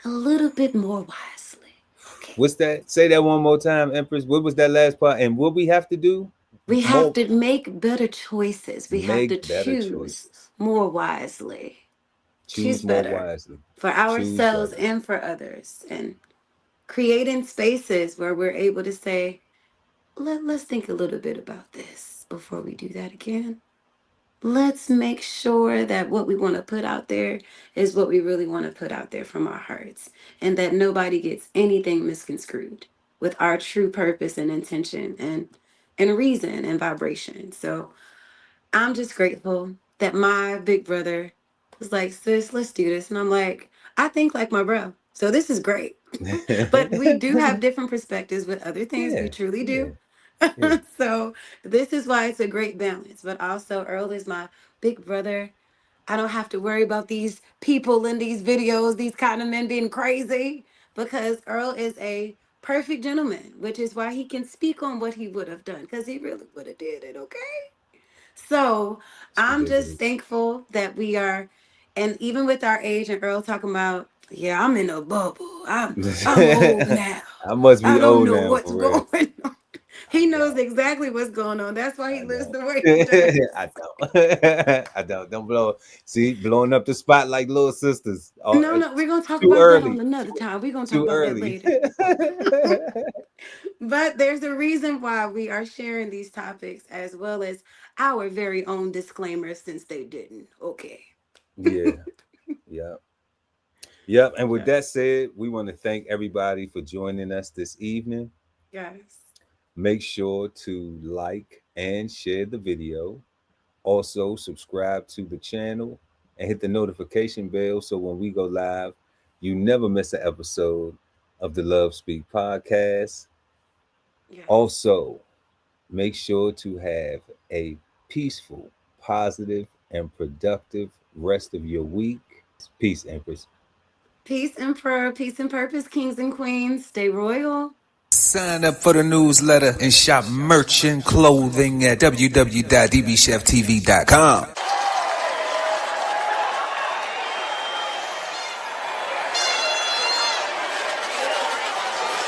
a little bit more wisely. Okay. What's that? Say that one more time, Empress. What was that last part? And what we have to do? We have More. to make better choices. We have to Make better choose choices. more wisely. Choose Choose more better wisely. for Choose ourselves better. and for others. And creating spaces where we're able to say, let's think a little bit about this before we do that again. Let's make sure that what we want to put out there is what we really want to put out there from our hearts, and that nobody gets anything misconstrued with our true purpose and intention and reason and vibration. So I'm just grateful that my big brother was like, sis, let's do this. And I'm like, I think like my bro. So this is great. But we do have different perspectives with other things. We Yeah, truly yeah, do. yeah. So this is why it's a great balance. But also, Earl is my big brother. I don't have to worry about these people in these videos, these kind of men being crazy, because Earl is a perfect gentleman, which is why he can speak on what he would have done, because he really would have did it, okay? So It's I'm just ridiculous. thankful that we are, and even with our age and Earl talking about, yeah, I'm in a bubble. I'm old now. I must I be don't old know now what's for real. going on. I He knows don't. exactly what's going on. That's why he I lives don't. the way he does. I don't. I don't. Don't blow. See, blowing up the spot like little sisters. No, no, we're gonna talk Too about that on early. another time. We're gonna talk Too about that early. later. But there's a reason why we are sharing these topics as well as our very own disclaimers since they didn't. Okay. Yeah. Yeah. Yep. And with Okay. that said, we want to thank everybody for joining us this evening. Yes. Make sure to like and share the video. Also, subscribe to the channel and hit the notification bell so when we go live, you never miss an episode of the Love Speak podcast. Yes. Also, make sure to have a peaceful, positive, and productive rest of your week. Peace, Empress. Peace and peace and purpose, kings and queens. Stay royal. Sign up for the newsletter and shop merch and clothing at www.dbcheftv.com.